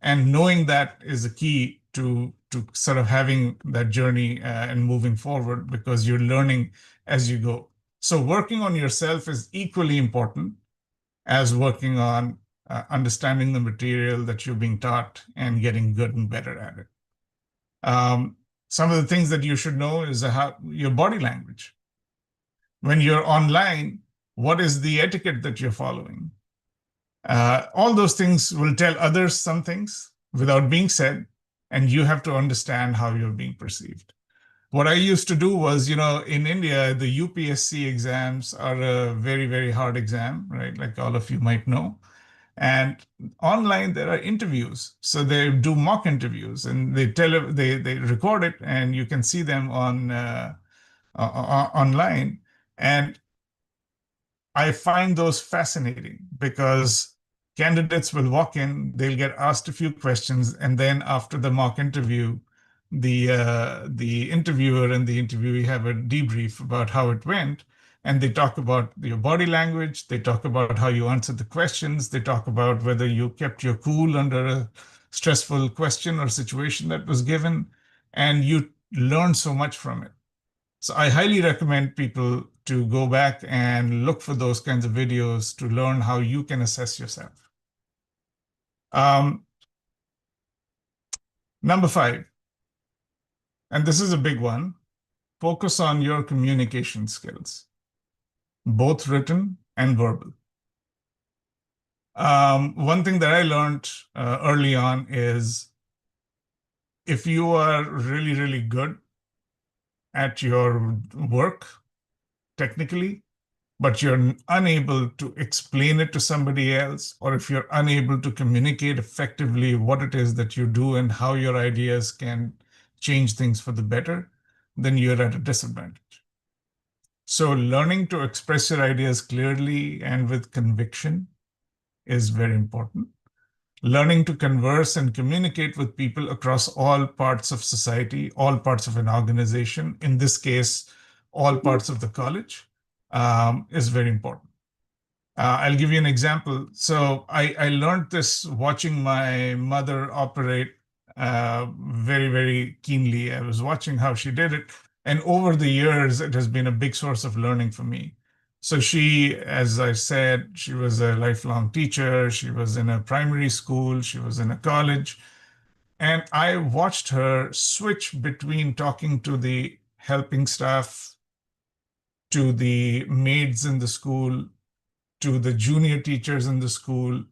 And knowing that is a key to sort of having that journey and moving forward, because you're learning as you go. So working on yourself is equally important as working on understanding the material that you're being taught and getting good and better at it. Some of the things that you should know is how your body language. When you're online, what is the etiquette that you're following? All those things will tell others some things without being said, and you have to understand how you're being perceived. What I used to do was, in India, the UPSC exams are a very, very hard exam, right? Like all of you might know. And online, there are interviews. So they do mock interviews and they record it, and you can see them online. And I find those fascinating because candidates will walk in, they'll get asked a few questions, and then after the mock interview, the interviewer and the interviewee have a debrief about how it went, and they talk about your body language, they talk about how you answered the questions, they talk about whether you kept your cool under a stressful question or situation that was given, and you learn so much from it. So I highly recommend people to go back and look for those kinds of videos to learn how you can assess yourself. Number 5, and this is a big one, focus on your communication skills, both written and verbal. One thing that I learned early on is if you are really, really good at your work technically, but you're unable to explain it to somebody else, or if you're unable to communicate effectively what it is that you do and how your ideas can change things for the better, then you're at a disadvantage. So learning to express your ideas clearly and with conviction is very important. Learning to converse and communicate with people across all parts of society, all parts of an organization, in this case, all parts of the college, is very important. I'll give you an example. So I learned this watching my mother operate very, very keenly. I was watching how she did it. And over the years, it has been a big source of learning for me. So she, as I said, she was a lifelong teacher. She was in a primary school. She was in a college. And I watched her switch between talking to the helping staff, to the maids in the school, to the junior teachers in the school,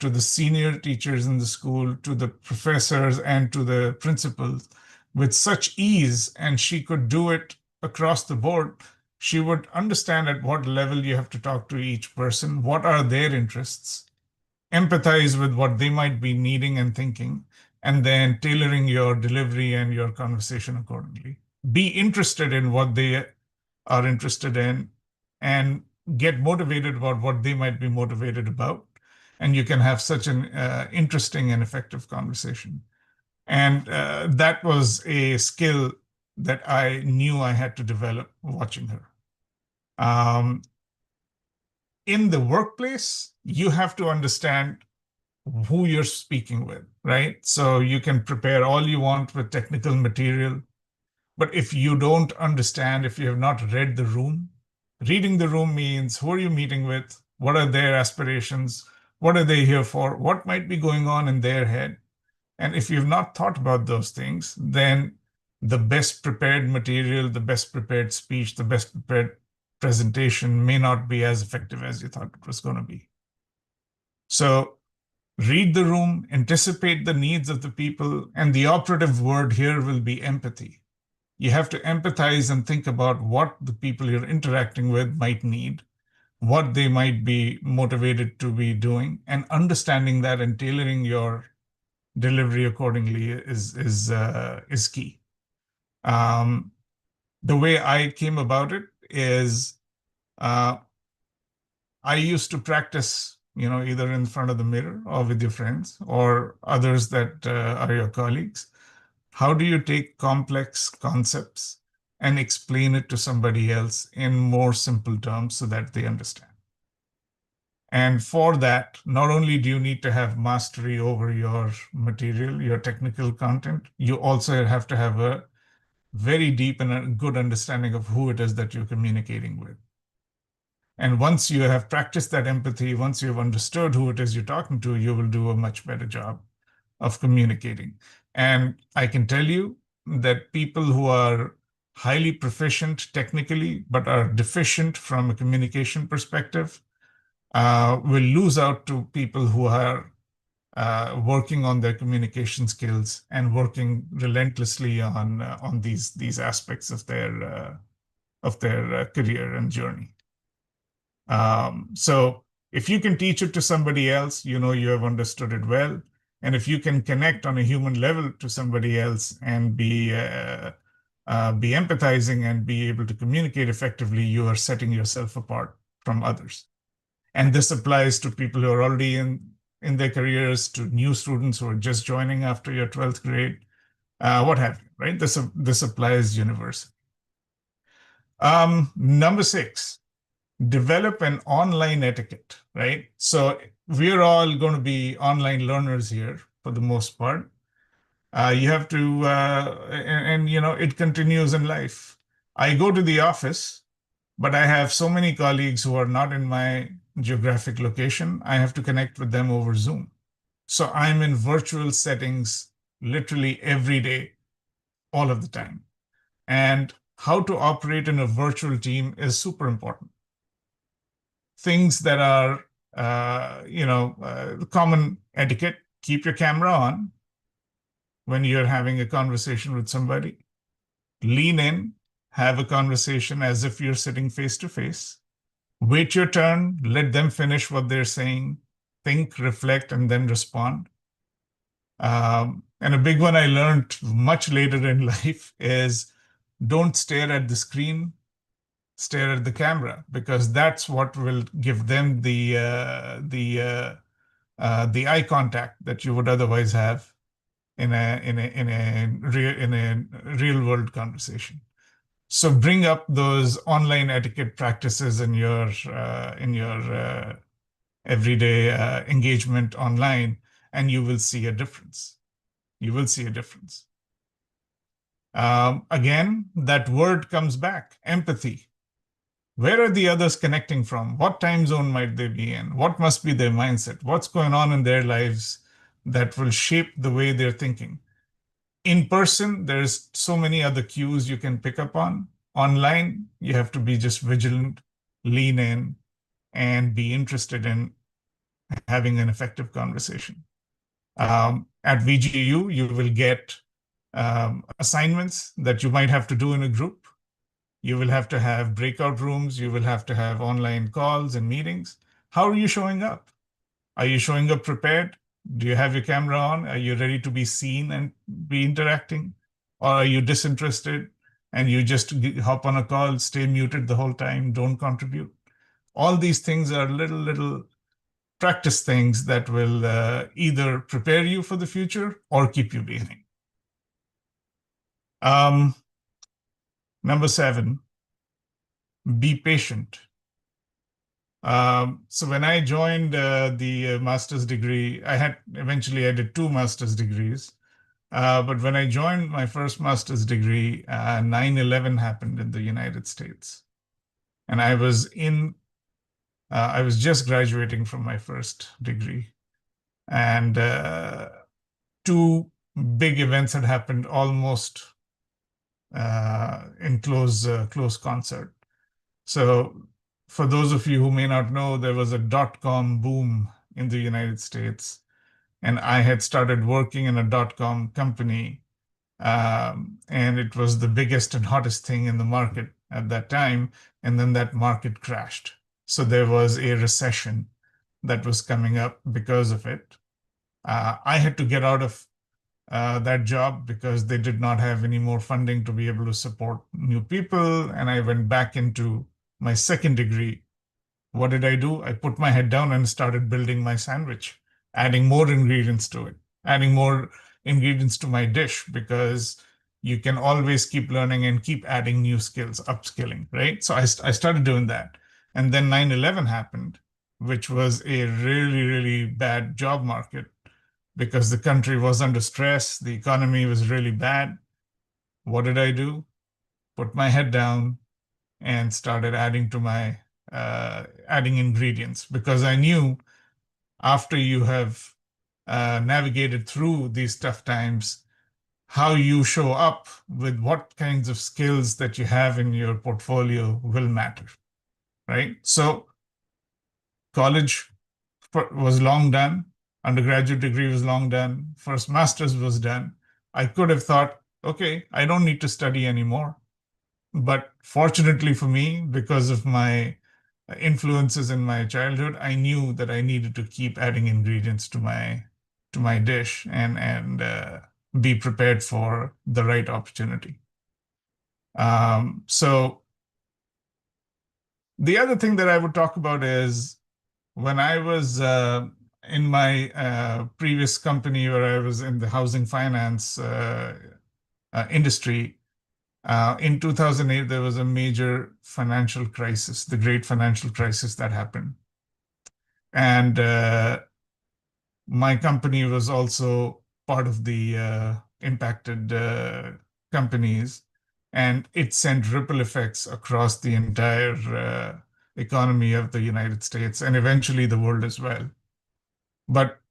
to the senior teachers in the school, to the professors, and to the principals with such ease. And she could do it across the board. She would understand at what level you have to talk to each person, what are their interests, empathize with what they might be needing and thinking, and then tailoring your delivery and your conversation accordingly. Be interested in what they are interested in and get motivated about what they might be motivated about. And you can have such an interesting and effective conversation. And that was a skill that I knew I had to develop watching her. In the workplace, you have to understand who you're speaking with, right? So you can prepare all you want with technical material, but if you don't understand, if you have not read the room, reading the room means who are you meeting with? What are their aspirations? What are they here for? What might be going on in their head? And if you've not thought about those things, then the best prepared material, the best prepared speech, the best prepared presentation may not be as effective as you thought it was going to be. So read the room, anticipate the needs of the people, and the operative word here will be empathy. You have to empathize and think about what the people you're interacting with might need, what they might be motivated to be doing, and understanding that and tailoring your delivery accordingly is key. The way I came about it is I used to practice, either in front of the mirror or with your friends or others that are your colleagues. How do you take complex concepts and explain it to somebody else in more simple terms so that they understand? And for that, not only do you need to have mastery over your material, your technical content, you also have to have a very deep and a good understanding of who it is that you're communicating with. And once you have practiced that empathy, once you've understood who it is you're talking to, you will do a much better job of communicating. And I can tell you that people who are highly proficient technically, but are deficient from a communication perspective, will lose out to people who are working on their communication skills and working relentlessly on these aspects of their career and journey. So if you can teach it to somebody else, you have understood it well. And if you can connect on a human level to somebody else and be empathizing and be able to communicate effectively, you are setting yourself apart from others. And this applies to people who are already in their careers, to new students who are just joining after your 12th grade, what have you, right? This applies universally. Number 6, develop an online etiquette, right? So we're all going to be online learners here for the most part. You have to, and it continues in life. I go to the office, but I have so many colleagues who are not in my geographic location. I have to connect with them over Zoom. So I'm in virtual settings literally every day, all of the time. And how to operate in a virtual team is super important. Things that are, common etiquette: keep your camera on when you're having a conversation with somebody. Lean in, have a conversation as if you're sitting face to face. Wait your turn, let them finish what they're saying, think, reflect, and then respond. And a big one I learned much later in life is Don't stare at the screen, stare at the camera, because that's what will give them the eye contact that you would otherwise have in a real world conversation. So bring up those online etiquette practices in your everyday engagement online, and you will see a difference. You will see a difference. Again, that word comes back: empathy. Where are the others connecting from? What time zone might they be in? What must be their mindset? What's going on in their lives that will shape the way they're thinking? In person, there's so many other cues you can pick up on. Online, you have to be just vigilant, lean in, and be interested in having an effective conversation. At VGU, you will get assignments that you might have to do in a group. You will have to have breakout rooms. You will have to have online calls and meetings. How are you showing up? Are you showing up prepared? Do you have your camera on? Are you ready to be seen and be interacting? Or are you disinterested and you just hop on a call, stay muted the whole time, don't contribute? All these things are little practice things that will either prepare you for the future or keep you behind. Number 7, be patient. So when I joined the master's degree, eventually I did 2 master's degrees. But when I joined my first master's degree, 9/11 happened in the United States. And I was just graduating from my first degree. And 2 big events had happened almost in close concert. So for those of you who may not know, there was a dot-com boom in the United States, and I had started working in a dot-com company, and it was the biggest and hottest thing in the market at that time, and then that market crashed. So there was a recession that was coming up because of it. I had to get out of that job because they did not have any more funding to be able to support new people, and I went back into my second degree. What did I do? I put my head down and started building my sandwich, adding more ingredients to it, adding more ingredients to my dish, because you can always keep learning and keep adding new skills, upskilling, right? So I started doing that. And then 9/11 happened, which was a really bad job market because the country was under stress, the economy was really bad. What did I do? Put my head down and started adding ingredients, because I knew after you have navigated through these tough times, how you show up with what kinds of skills that you have in your portfolio will matter, right? So college was long done, undergraduate degree was long done, first master's was done. I could have thought, okay, I don't need to study anymore. But fortunately for me, because of my influences in my childhood, I knew that I needed to keep adding ingredients to my dish and be prepared for the right opportunity. So the other thing that I would talk about is when I was in my previous company where I was in the housing finance industry. In 2008, there was a major financial crisis, the great financial crisis that happened. And my company was also part of the impacted companies, and it sent ripple effects across the entire economy of the United States and eventually the world as well. But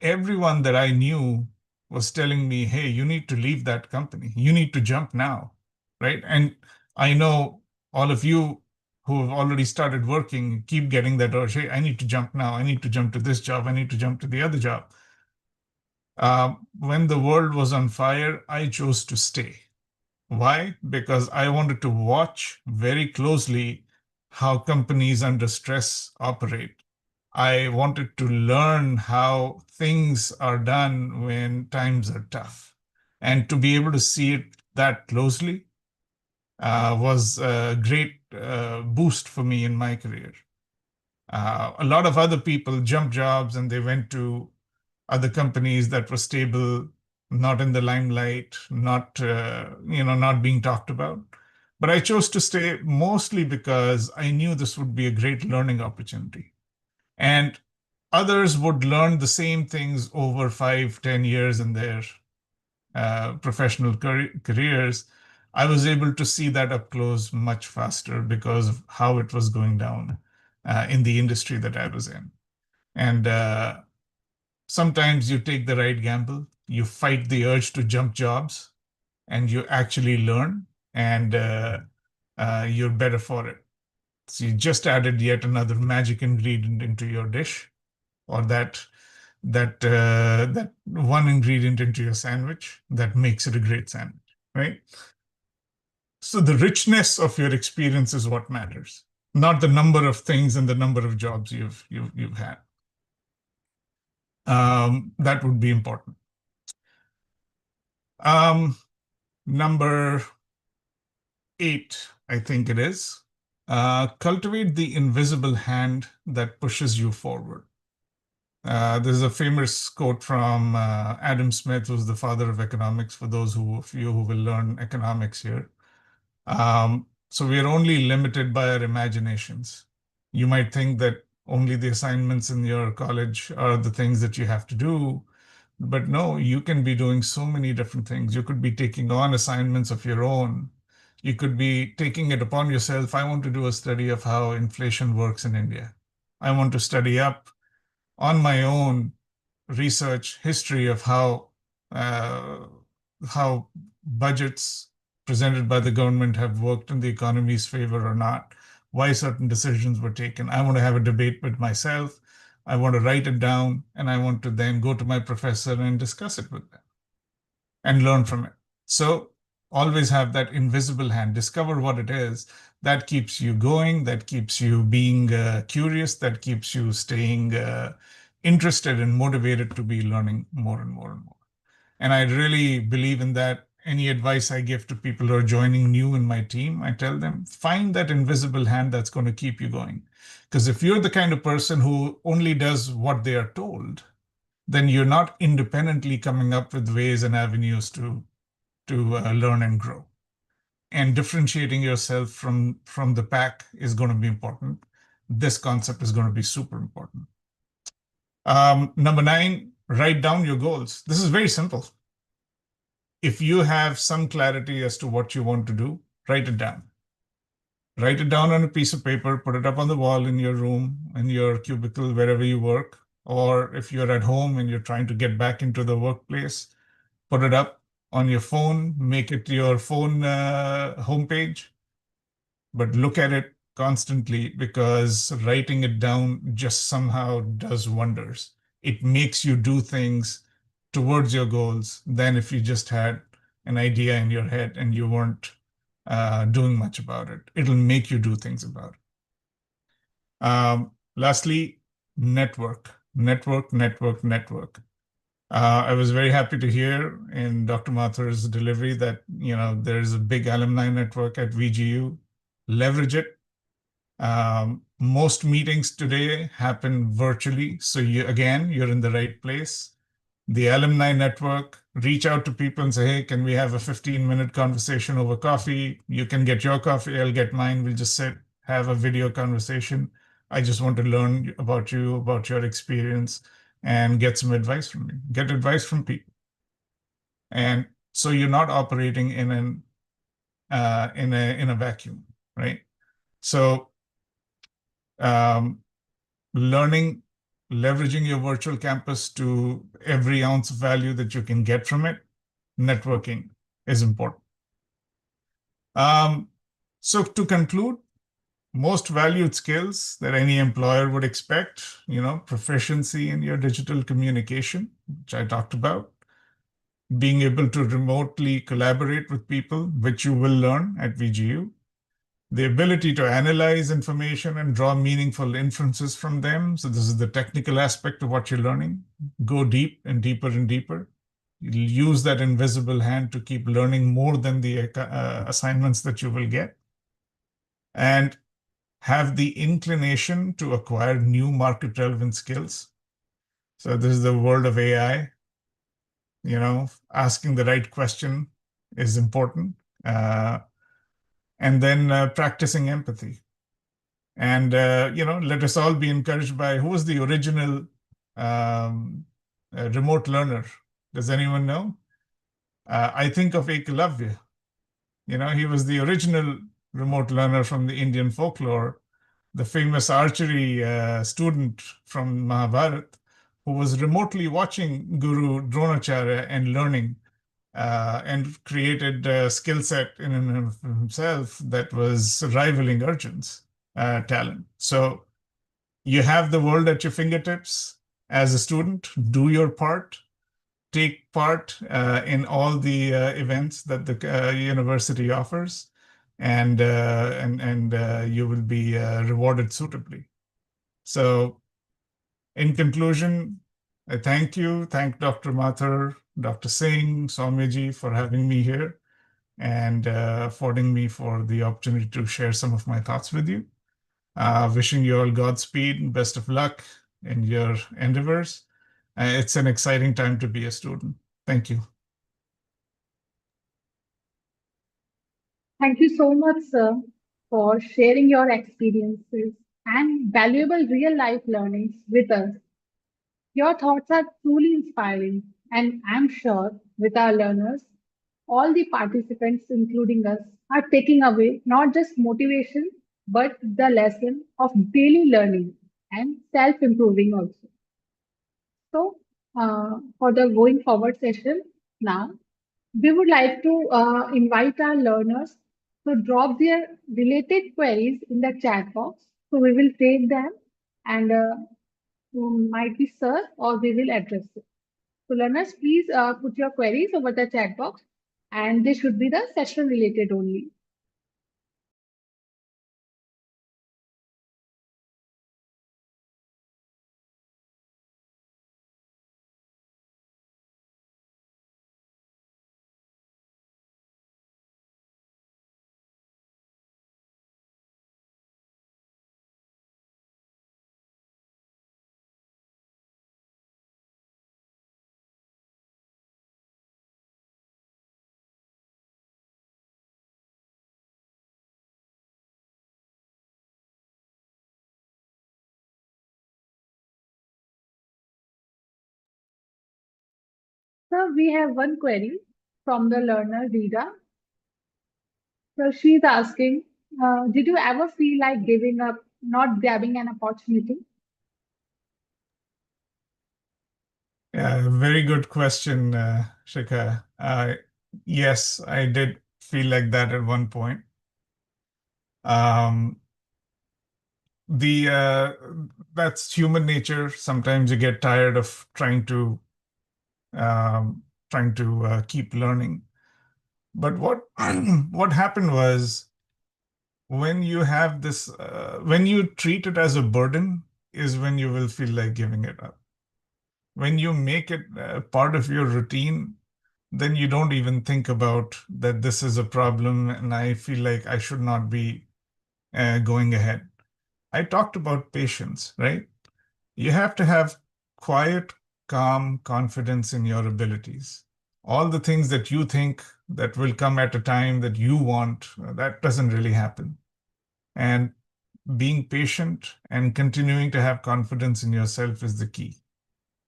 everyone that I knew was telling me, hey, you need to leave that company. You need to jump now, right? And I know all of you who have already started working keep getting that urge, hey, I need to jump now. I need to jump to this job. I need to jump to the other job. When the world was on fire, I chose to stay. Why? Because I wanted to watch very closely how companies under stress operate. I wanted to learn how things are done when times are tough, and to be able to see it that closely was a great boost for me in my career. A lot of other people jumped jobs and they went to other companies that were stable, not in the limelight, not being talked about. But I chose to stay mostly because I knew this would be a great learning opportunity. And others would learn the same things over 5, 10 years in their professional careers. I was able to see that up close much faster because of how it was going down in the industry that I was in. And sometimes you take the right gamble, you fight the urge to jump jobs, and you actually learn, and you're better for it. So you just added yet another magic ingredient into your dish, or that one ingredient into your sandwich that makes it a great sandwich, right? So the richness of your experience is what matters, not the number of things and the number of jobs you've had. That would be important. Number 8, I think it is. Cultivate the invisible hand that pushes you forward. There's a famous quote from Adam Smith, who's the father of economics, for those of you who will learn economics here. So we are only limited by our imaginations. You might think that only the assignments in your college are the things that you have to do, but no, you can be doing so many different things. You could be taking on assignments of your own. You could be taking it upon yourself. I want to do a study of how inflation works in India. I want to study up on my own research history of how budgets presented by the government have worked in the economy's favor or not, why certain decisions were taken. I want to have a debate with myself. I want to write it down, and I want to then go to my professor and discuss it with them and learn from it. So always have that invisible hand. Discover what it is. That keeps you going. That keeps you being curious. That keeps you staying interested and motivated to be learning more and more and more. And I really believe in that. Any advice I give to people who are joining new in my team, I tell them, find that invisible hand that's going to keep you going. Because if you're the kind of person who only does what they are told, then you're not independently coming up with ways and avenues to learn and grow. And differentiating yourself from the pack is going to be important. This concept is going to be super important. Number 9, write down your goals. This is very simple. If you have some clarity as to what you want to do, write it down. Write it down on a piece of paper, put it up on the wall in your room, in your cubicle, wherever you work. Or if you're at home and you're trying to get back into the workplace, put it up on your phone, make it your phone homepage, but look at it constantly, because writing it down just somehow does wonders. It makes you do things towards your goals than if you just had an idea in your head and you weren't doing much about it. It'll make you do things about it. Lastly, network. I was very happy to hear in Dr. Mathur's delivery that there's a big alumni network at VGU. Leverage it. Most meetings today happen virtually, so you're in the right place. The alumni network, reach out to people and say, hey, can we have a 15-minute conversation over coffee? You can get your coffee, I'll get mine. We'll just sit, have a video conversation. I just want to learn about you, about your experience, and get some advice from you. Get advice from people. And so you're not operating in a vacuum, right? So leveraging your virtual campus to every ounce of value that you can get from it, networking is important. So to conclude, most valued skills that any employer would expect, proficiency in your digital communication, which I talked about, being able to remotely collaborate with people, which you will learn at VGU, the ability to analyze information and draw meaningful inferences from them. So this is the technical aspect of what you're learning. Go deep and deeper and deeper. You'll use that invisible hand to keep learning more than the assignments that you will get, and have the inclination to acquire new market relevant skills. So this is the world of AI. Asking the right question is important. And then practicing empathy. And, let us all be encouraged by who was the original remote learner. Does anyone know? I think of Eklavya. He was the original remote learner from the Indian folklore, the famous archery student from Mahabharata, who was remotely watching Guru Dronacharya and learning, and created a skill set in and of himself that was rivaling Arjun's talent. So you have the world at your fingertips as a student. Do your part. Take part in all the events that the university offers, and you will be rewarded suitably. So, in conclusion, I thank you. Thank Dr. Mathur, Dr. Singh, Soumyaji for having me here and affording me for the opportunity to share some of my thoughts with you. Wishing you all Godspeed and best of luck in your endeavors. It's an exciting time to be a student. Thank you. Thank you so much, sir, for sharing your experiences and valuable real life learnings with us. Your thoughts are truly inspiring, and I'm sure with our learners, all the participants, including us, are taking away not just motivation, but the lesson of daily learning and self improving also. So, for the going forward session now, we would like to invite our learners to drop their related queries in the chat box. So, we will take them and might be sir or we will address it. So, learners, please put your queries over the chat box and they should be the session related only. So, we have one query from the learner Rita. So, she's asking, did you ever feel like giving up, not grabbing an opportunity? Yeah, very good question, Shikha. Yes, I did feel like that at one point. Um, the That's human nature. Sometimes you get tired of um, trying to keep learning. But what what happened was, when you have this, when you treat it as a burden, is when you will feel like giving it up. When you make it part of your routine, then you don't even think about that this is a problem and I feel like I should not be going ahead. I talked about patience, right? You have to have quiet, calm confidence in your abilities. All the things that you think that will come at a time that you want, that doesn't really happen. And being patient and continuing to have confidence in yourself is the key.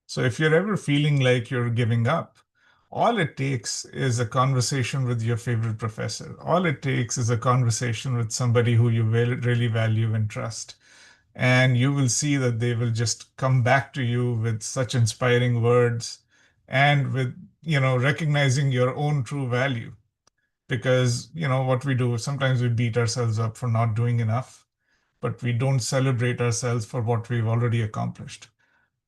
So if you're ever feeling like you're giving up, all it takes is a conversation with your favorite professor. All it takes is a conversation with somebody who you really value and trust. And you will see that they will just come back to you with such inspiring words and with, recognizing your own true value. Because, what we do, sometimes we beat ourselves up for not doing enough, but we don't celebrate ourselves for what we've already accomplished.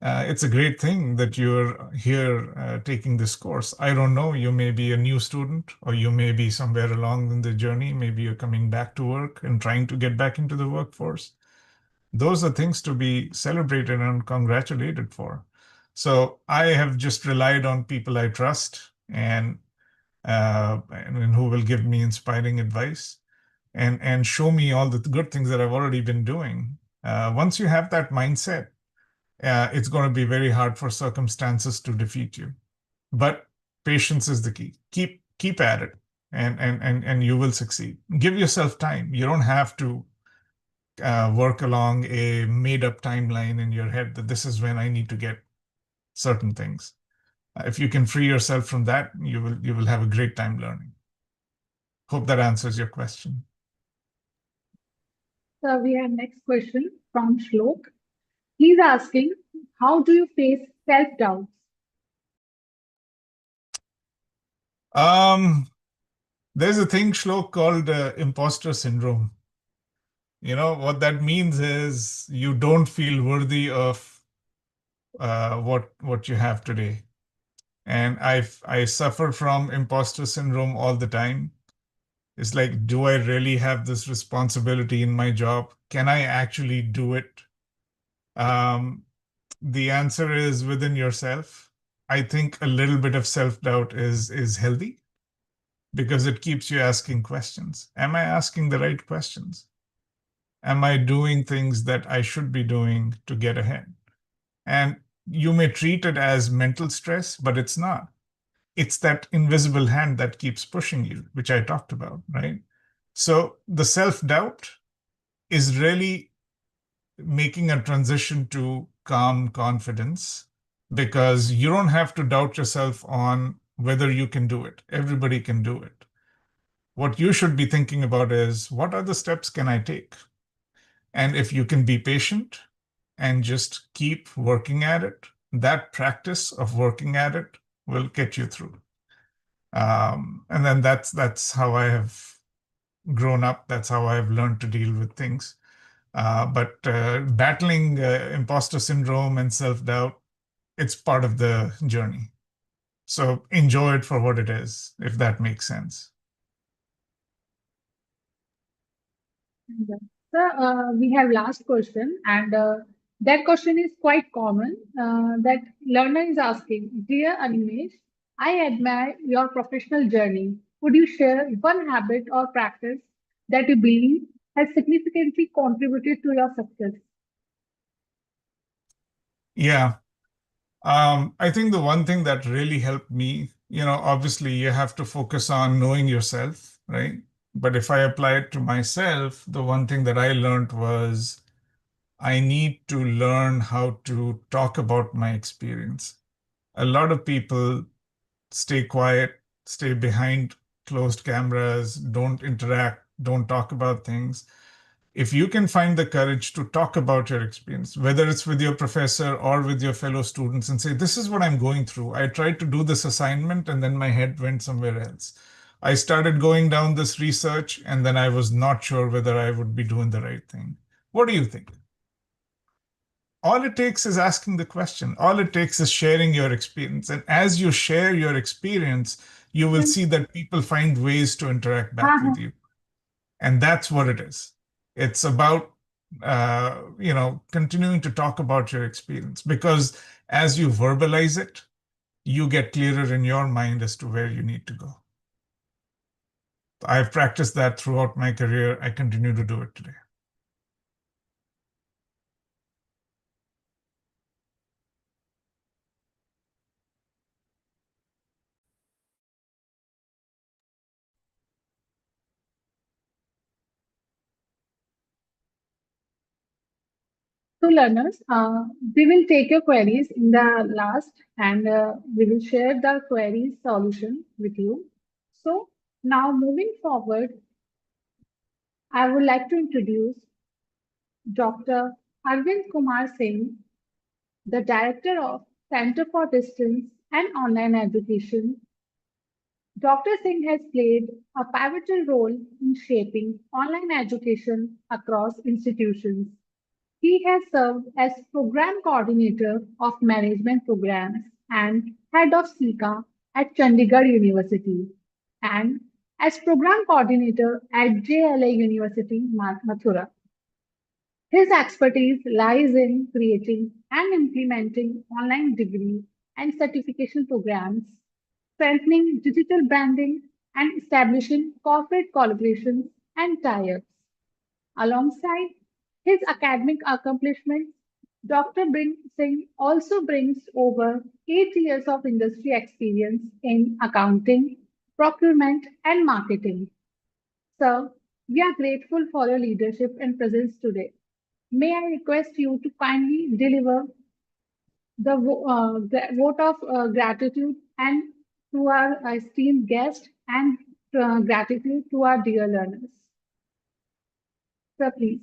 It's a great thing that you're here taking this course. I don't know, you may be a new student or you may be somewhere along in the journey. Maybe you're coming back to work and trying to get back into the workforce. Those are things to be celebrated and congratulated for. So I have just relied on people I trust and who will give me inspiring advice and show me all the good things that I've already been doing. Once you have that mindset, it's going to be very hard for circumstances to defeat you. But patience is the key. Keep at it, and you will succeed. Give yourself time. You don't have to work along a made-up timeline in your head that this is when I need to get certain things. If you can free yourself from that, you will have a great time learning. Hope that answers your question. So we have next question from Shlok. He's asking, how do you face self-doubts? There's a thing, Shlok, called imposter syndrome. You know, what that means is you don't feel worthy of what you have today. And I suffer from imposter syndrome all the time. It's like, do I really have this responsibility in my job? Can I actually do it? The answer is within yourself. I think a little bit of self-doubt is healthy because it keeps you asking questions. Am I asking the right questions? Am I doing things that I should be doing to get ahead? And you may treat it as mental stress, but it's not. It's that invisible hand that keeps pushing you, which I talked about, right? So the self-doubt is really making a transition to calm confidence because you don't have to doubt yourself on whether you can do it. Everybody can do it. What you should be thinking about is what other steps can I take? And if you can be patient and just keep working at it, that practice of working at it will get you through. And then that's how I have grown up. That's how I've learned to deal with things. But battling imposter syndrome and self-doubt, it's part of the journey. So enjoy it for what it is, if that makes sense. Sir, we have last question, and that question is quite common. That learner is asking, dear Animesh, I admire your professional journey. Could you share one habit or practice that you believe has significantly contributed to your success? Yeah. I think the one thing that really helped me, obviously you have to focus on knowing yourself, right? But if I apply it to myself, the one thing that I learned was I need to learn how to talk about my experience. A lot of people stay quiet, stay behind closed cameras, don't interact, don't talk about things. If you can find the courage to talk about your experience, whether it's with your professor or with your fellow students, and say, this is what I'm going through. I tried to do this assignment and then my head went somewhere else. I started going down this research and then I was not sure whether I would be doing the right thing. What do you think? All it takes is asking the question. All it takes is sharing your experience. And as you share your experience, you will see that people find ways to interact back with you. And that's what it is. It's about continuing to talk about your experience, because as you verbalize it, you get clearer in your mind as to where you need to go. I've practiced that throughout my career. I continue to do it today. So, learners, we will take your queries in the last, and we will share the queries solution with you. So, now moving forward, I would like to introduce Dr. Arvind Kumar Singh, the Director of Center for Distance and Online Education. Dr. Singh has played a pivotal role in shaping online education across institutions. He has served as Program Coordinator of Management Programs and Head of SICA at Chandigarh University, and as Program Coordinator at JLA University, Mathura. His expertise lies in creating and implementing online degree and certification programs, strengthening digital branding, and establishing corporate collaborations and tie-ups. Alongside his academic accomplishments, Dr. Singh also brings over 8 years of industry experience in accounting, procurement, and marketing. Sir, we are grateful for your leadership and presence today. May I request you to kindly deliver the vote of gratitude and to our esteemed guest and gratitude to our dear learners. Sir, please.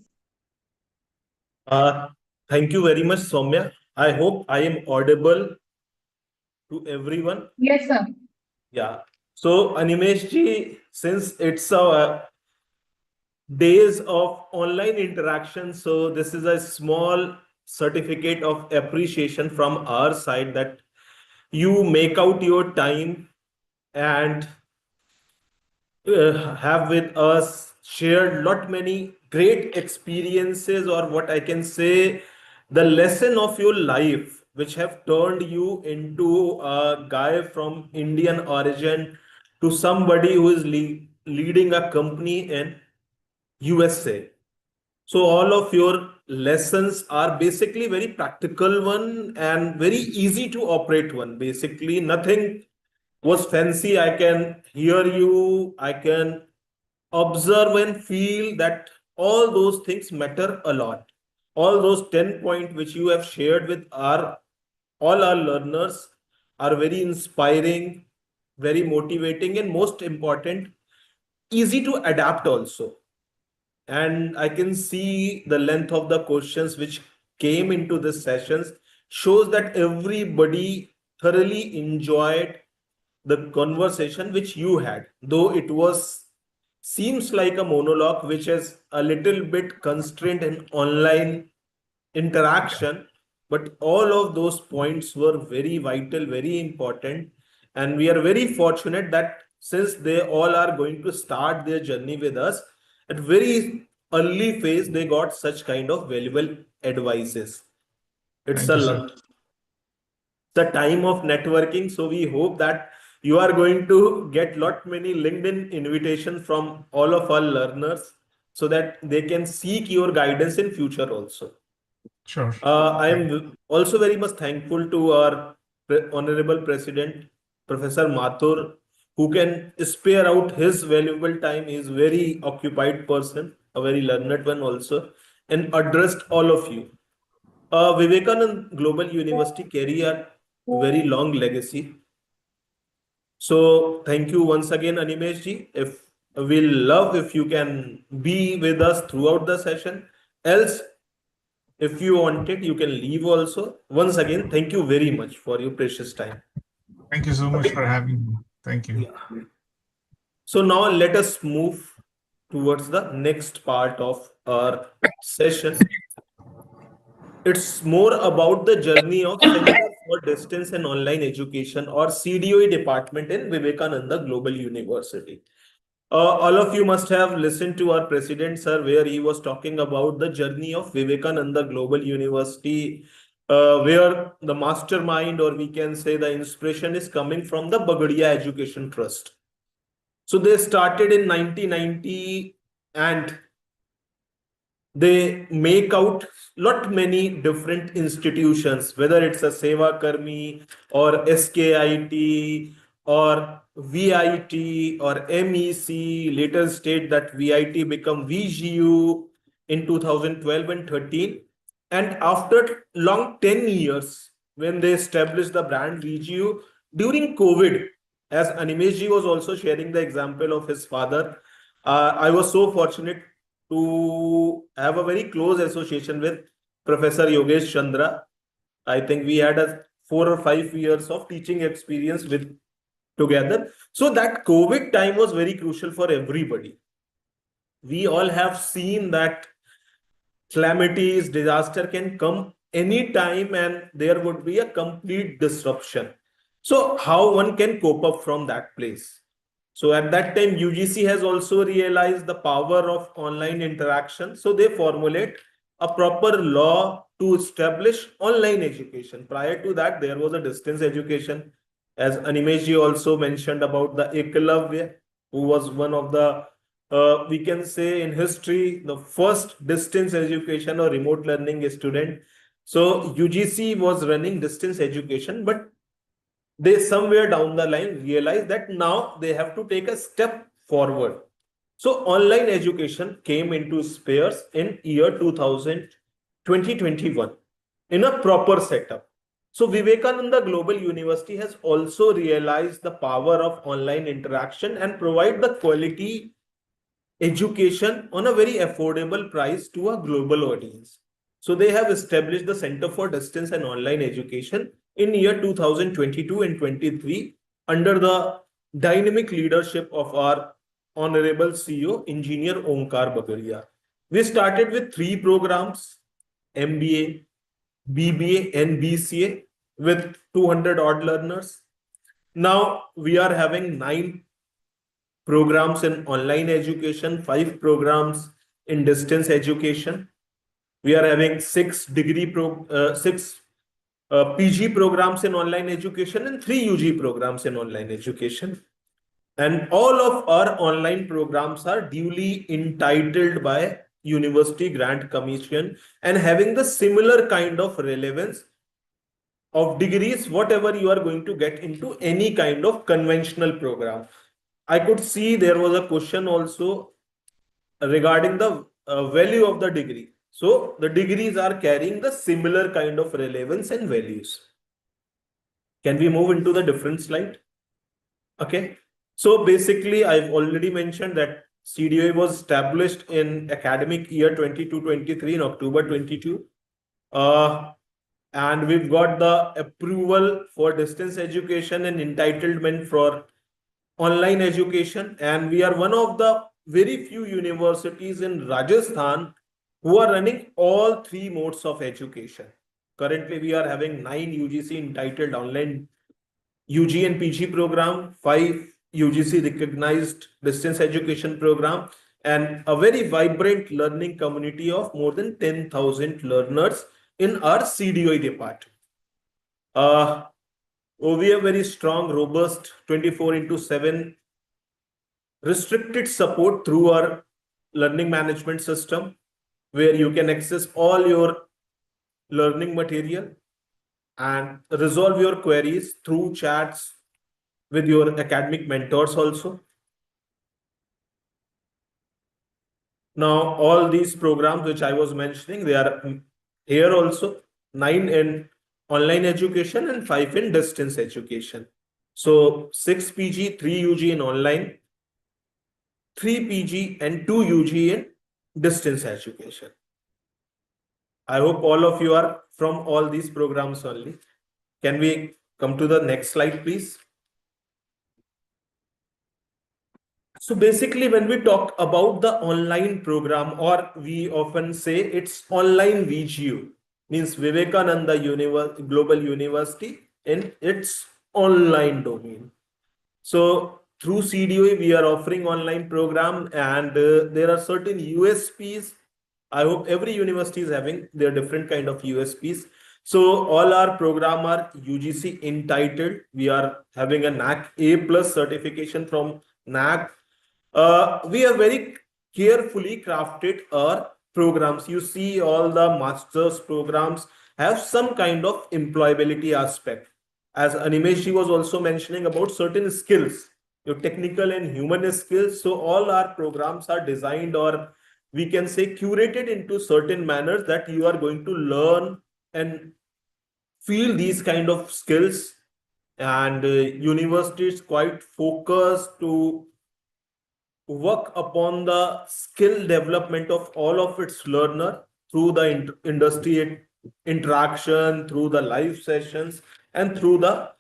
Uh, Thank you very much, Soumya. I hope I am audible to everyone. Yes, sir. Yeah. So, Animesh ji, since it's a days of online interaction, so this is a small certificate of appreciation from our side that you make out your time and have with us shared lot many great experiences, or what I can say, the lesson of your life which have turned you into a guy from Indian origin to somebody who is leading a company in USA. So all of your lessons are basically very practical one and very easy to operate one. Basically, nothing was fancy. I can hear you, I can observe and feel that all those things matter a lot. All those 10 points which you have shared with our all our learners are very inspiring, very motivating, and most important, easy to adapt also. And I can see the length of the questions which came into this sessions shows that everybody thoroughly enjoyed the conversation which you had, though it was seems like a monologue which is a little bit constrained in online interaction, but all of those points were very vital, very important, and we are very fortunate that since they all are going to start their journey with us at very early phase, they got such kind of valuable advices. It's Thank you, sir. the time of networking, so we hope that you are going to get lot many LinkedIn invitations from all of our learners so that they can seek your guidance in future also. Sure. I am also very much thankful to our Honorable President, Professor Mathur, who can spare out his valuable time. He is very occupied person, a very learned one also, and addressed all of you. Vivekanand Global University carry a very long legacy. So thank you once again, Animesh ji. If we'll love if you can be with us throughout the session. Else, if you wanted, you can leave also. Once again, thank you very much for your precious time. Thank you so much for having me. Thank you. Yeah. So now let us move towards the next part of our session. It's more about the journey of Center for Distance and Online Education, or CDOE department in Vivekananda Global University. All of you must have listened to our president, sir, where he was talking about the journey of Vivekananda Global University, where the mastermind, or we can say the inspiration, is coming from the Bagadia Education Trust. So they started in 1990 and they make out lot many different institutions, whether it's a Seva Karmi or SKIT or VIT or MEC, later state that VIT become VGU in 2012 and 13. And after long 10 years, when they established the brand VGU during COVID, as Animesh was also sharing the example of his father, I was so fortunate to have a very close association with Professor Yogesh Chandra. I think we had a 4 or 5 years of teaching experience with together. So that COVID time was very crucial for everybody. We all have seen that calamities, disaster can come anytime and there would be a complete disruption. So how one can cope up from that place? So at that time, UGC has also realized the power of online interaction. So they formulate a proper law to establish online education. Prior to that, there was a distance education. As Animeshji also mentioned about the Ekalavya, who was one of the, we can say in history, the first distance education or remote learning student. So UGC was running distance education, but they somewhere down the line realized that now they have to take a step forward. So online education came into spares in year 2021 in a proper setup. So Vivekananda Global University has also realized the power of online interaction and provide the quality education on a very affordable price to a global audience. So they have established the Center for Distance and Online Education in year 2022 and 23 under the dynamic leadership of our Honorable CEO, Engineer Omkar Bagaria. We started with 3 programs, MBA, BBA and BCA with 200 odd learners. Now we are having 9 programs in online education, 5 programs in distance education. We are having 6 PG programs in online education and 3 UG programs in online education. And all of our online programs are duly entitled by University Grant Commission and having the similar kind of relevance of degrees, whatever you are going to get into any kind of conventional program. I could see there was a question also regarding the value of the degree. So the degrees are carrying the similar kind of relevance and values. Can we move into the different slide? Okay. So basically, I've already mentioned that CDOA was established in academic year 22-23 in October 22. And we've got the approval for distance education and entitlement for online education. And we are one of the very few universities in Rajasthan who are running all 3 modes of education. Currently, we are having 9 UGC entitled online UG and PG program, 5 UGC recognized distance education program, and a very vibrant learning community of more than 10,000 learners in our CDOE department. We have very strong, robust 24/7 restricted support through our learning management system, where you can access all your learning material and resolve your queries through chats with your academic mentors also. Now, all these programs which I was mentioning, they are here also, 9 in online education and 5 in distance education. So 6 PG, 3 UG in online, 3 PG and 2 UG in distance education. I hope all of you are from all these programs only. Can we come to the next slide, please? So basically, when we talk about the online program, or we often say it's online VGU, means Vivekananda Global University in its online domain. So through CDOE, we are offering online program, and there are certain USPs. I hope every university is having their different kind of USPs. So all our program are UGC entitled. We are having a NAC A+ certification from NAC. We have very carefully crafted our programs. You see, all the master's programs have some kind of employability aspect. As Animeshji was also mentioning about certain skills, your technical and human skills. So all our programs are designed, or we can say curated into certain manners that you are going to learn and feel these kind of skills. And university is quite focused to work upon the skill development of all of its learner through the industry interaction, through the live sessions, and through the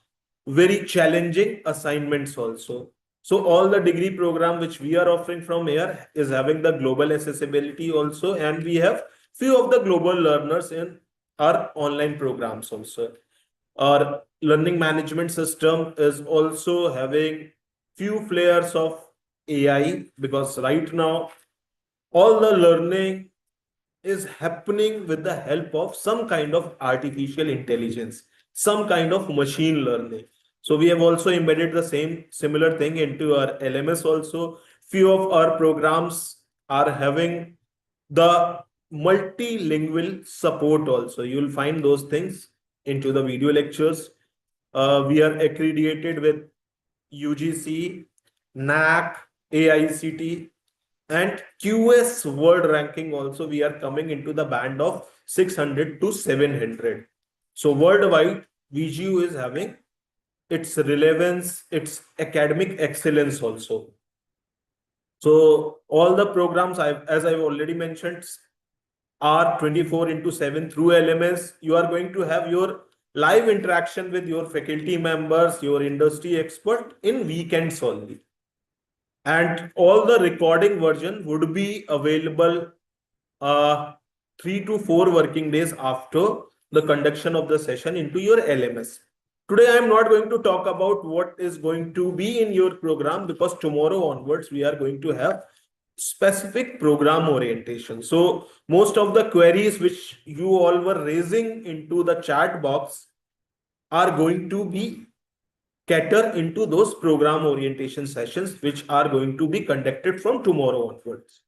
very challenging assignments also. So all the degree program which we are offering from here is having the global accessibility also, and we have few of the global learners in our online programs also. Our learning management system is also having few flares of AI, because right now all the learning is happening with the help of some kind of artificial intelligence, some kind of machine learning. So we have also embedded the similar thing into our LMS also. Few of our programs are having the multilingual support also. You'll find those things into the video lectures. We are accredited with UGC, NAC, AICT, and QS world ranking also. We are coming into the band of 600 to 700. So worldwide, VGU is having its relevance, its academic excellence also. So all the programs, as I've already mentioned, are 24/7 through LMS. You are going to have your live interaction with your faculty members, your industry expert in weekends only. And all the recording version would be available 3 to 4 working days after the conduction of the session into your LMS. Today, I am not going to talk about what is going to be in your program, because tomorrow onwards, we are going to have specific program orientation. So most of the queries which you all were raising into the chat box are going to be cater into those program orientation sessions, which are going to be conducted from tomorrow onwards.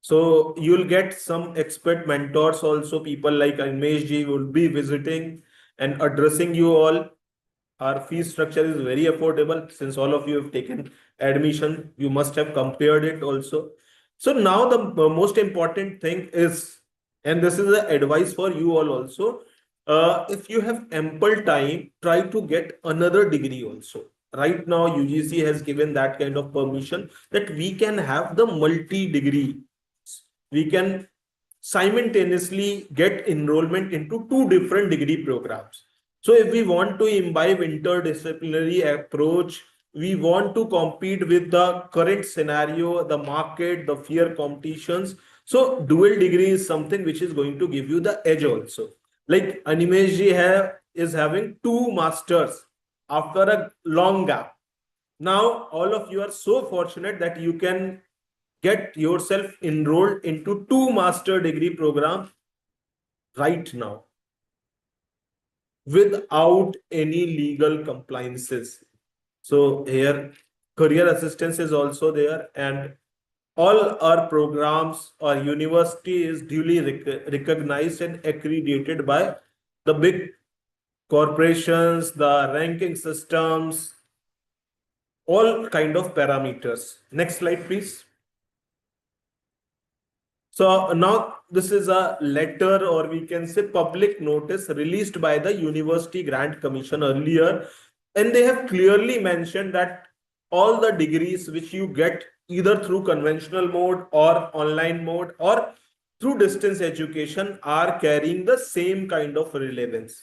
So you'll get some expert mentors also. People like Animesh ji will be visiting and addressing you all. Our fee structure is very affordable. Since all of you have taken admission, you must have compared it also. So now the most important thing is, and this is the advice for you all also, if you have ample time, try to get another degree also. Right now, UGC has given that kind of permission that we can have the multi-degree. We can simultaneously get enrollment into 2 different degree programs. So if we want to imbibe interdisciplinary approach, we want to compete with the current scenario, the market, the fair competitions. So dual degree is something which is going to give you the edge also. Like Animesh ji is having 2 masters after a long gap. Now all of you are so fortunate that you can get yourself enrolled into 2 master degree programs right now without any legal compliances. So here career assistance is also there, and all our programs or university is duly recognized and accredited by the big corporations, the ranking systems, all kind of parameters. Next slide, please. So now this is a letter, or we can say public notice, released by the University Grant Commission earlier. And they have clearly mentioned that all the degrees which you get either through conventional mode or online mode or through distance education are carrying the same kind of relevance.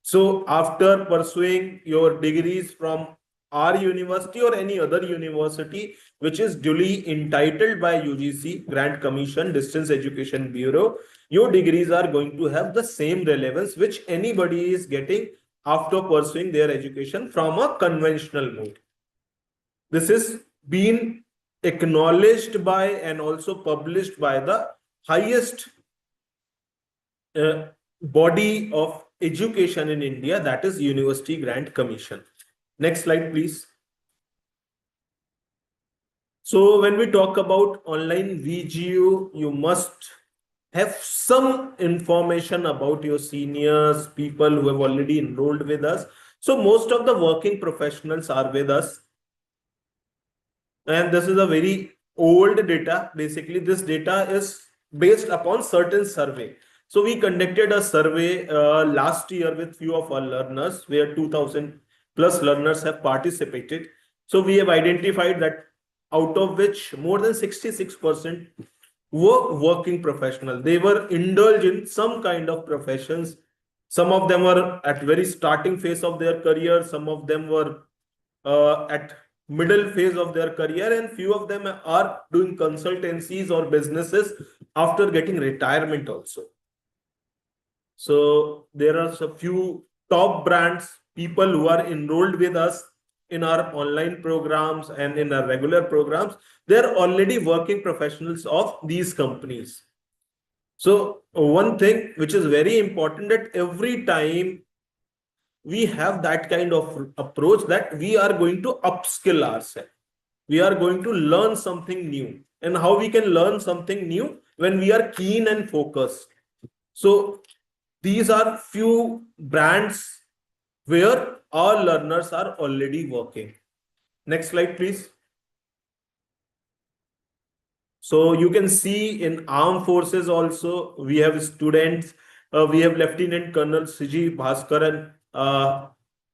So after pursuing your degrees from our university or any other university which is duly entitled by UGC, Grant Commission, Distance Education Bureau, your degrees are going to have the same relevance which anybody is getting after pursuing their education from a conventional mode. This is been acknowledged by and also published by the highest body of education in India, that is University Grant Commission. Next slide, please. So when we talk about online VGU, you must have some information about your seniors, people who have already enrolled with us. So most of the working professionals are with us. And this is a very old data. Basically, this data is based upon certain survey. So we conducted a survey last year with few of our learners, where 2000 plus learners have participated. So we have identified that out of which more than 66% were working professional. They were indulged in some kind of professions. Some of them were at very starting phase of their career. Some of them were at middle phase of their career, and few of them are doing consultancies or businesses after getting retirement also. So there are a few top brands, people who are enrolled with us in our online programs and in our regular programs. They're already working professionals of these companies. So one thing which is very important, that every time we have that kind of approach, that we are going to upskill ourselves. We are going to learn something new. And how we can learn something new? When we are keen and focused. So these are few brands where our learners are already working. Next slide, please. So you can see in armed forces also, we have students, we have Lieutenant Colonel Siji Bhaskaran,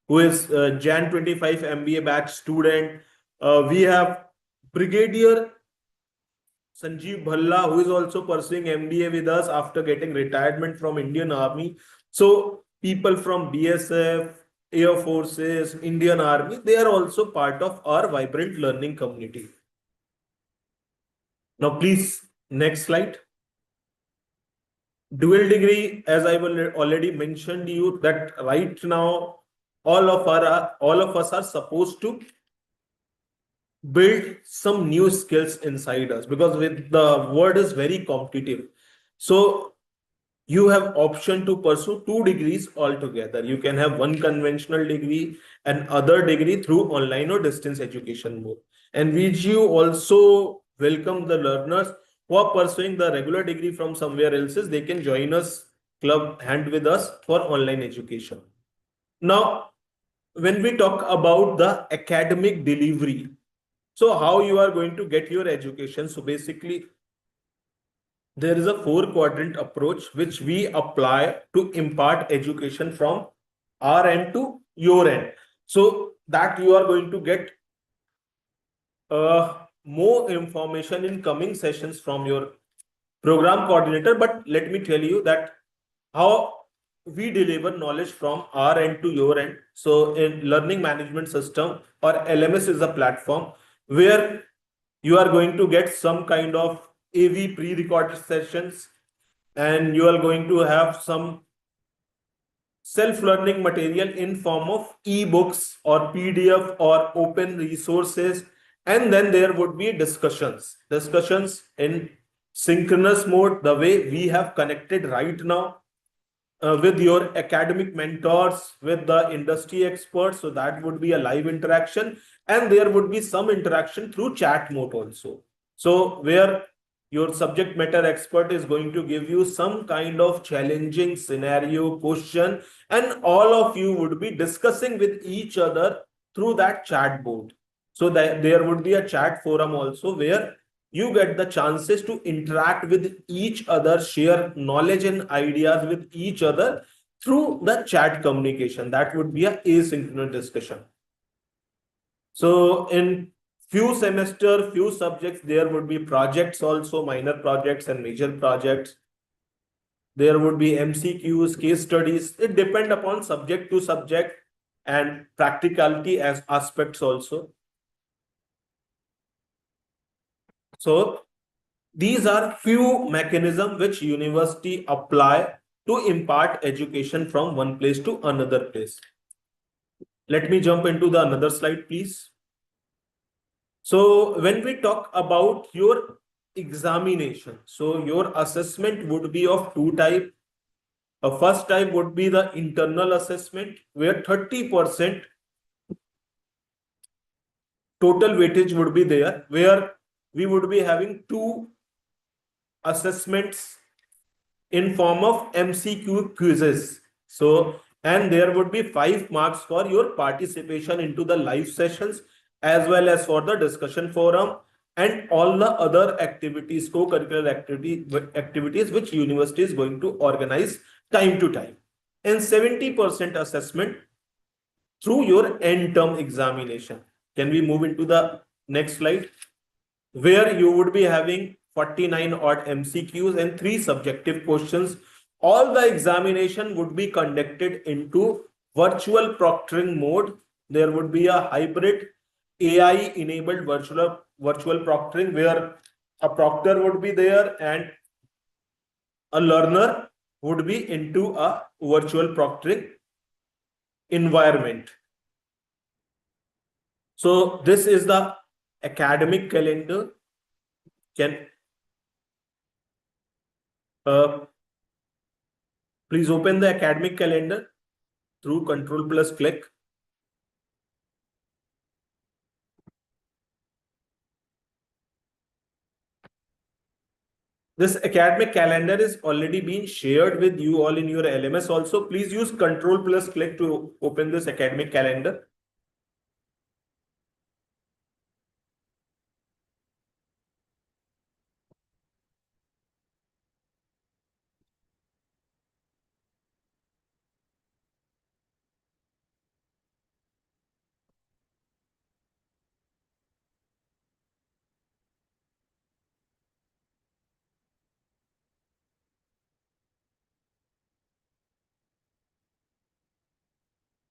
who is Jan 25 MBA batch student. We have Brigadier Sanjeev Bhalla, who is also pursuing MBA with us after getting retirement from Indian Army. So people from BSF, Air Forces, Indian Army, they are also part of our vibrant learning community. Now, please, next slide. Dual degree, as I will already mentioned you, that right now all of us are supposed to build some new skills inside us, because with the world is very competitive. So you have option to pursue 2 degrees altogether. You can have one conventional degree and other degree through online or distance education mode. And VGU also welcome the learners who are pursuing the regular degree from somewhere else. They can join us, club hand with us for online education. Now, when we talk about the academic delivery, so how you are going to get your education? So basically, there is a 4-quadrant approach which we apply to impart education from our end to your end, so that you are going to get more information in coming sessions from your program coordinator. But let me tell you that how we deliver knowledge from our end to your end. So in learning management system, or LMS, is a platform where you are going to get some kind of AV pre-recorded sessions, and you are going to have some self-learning material in form of e-books or PDF or open resources. And then there would be discussions in synchronous mode, the way we have connected right now, with your academic mentors, with the industry experts. So that would be a live interaction, and there would be some interaction through chat mode also. So where your subject matter expert is going to give you some kind of challenging scenario question, and all of you would be discussing with each other through that chat board. So that there would be a chat forum also, where you get the chances to interact with each other, share knowledge and ideas with each other through the chat communication. That would be a asynchronous discussion. So in few subjects, there would be projects also, minor projects and major projects. There would be MCQs, case studies. It depends upon subject to subject and practicality as aspects also. So these are few mechanisms which university apply to impart education from one place to another place. Let me jump into the another slide, please. So when we talk about your examination, so your assessment would be of 2 types. A first type would be the internal assessment, where 30% total weightage would be there, where we would be having 2 assessments in form of MCQ quizzes. So, and there would be 5 marks for your participation into the live sessions, as well as for the discussion forum and all the other activities, co-curricular activities which university is going to organize time to time. And 70% assessment through your end term examination. Can we move into the next slide, where you would be having 49 odd MCQs and 3 subjective questions. All the examination would be conducted into virtual proctoring mode. There would be a hybrid AI enabled virtual proctoring, where a proctor would be there and a learner would be into a virtual proctoring environment. So this is the academic calendar. Please open the academic calendar through Control plus click. This academic calendar is already been shared with you all in your LMS also. Please use Control plus click to open this academic calendar.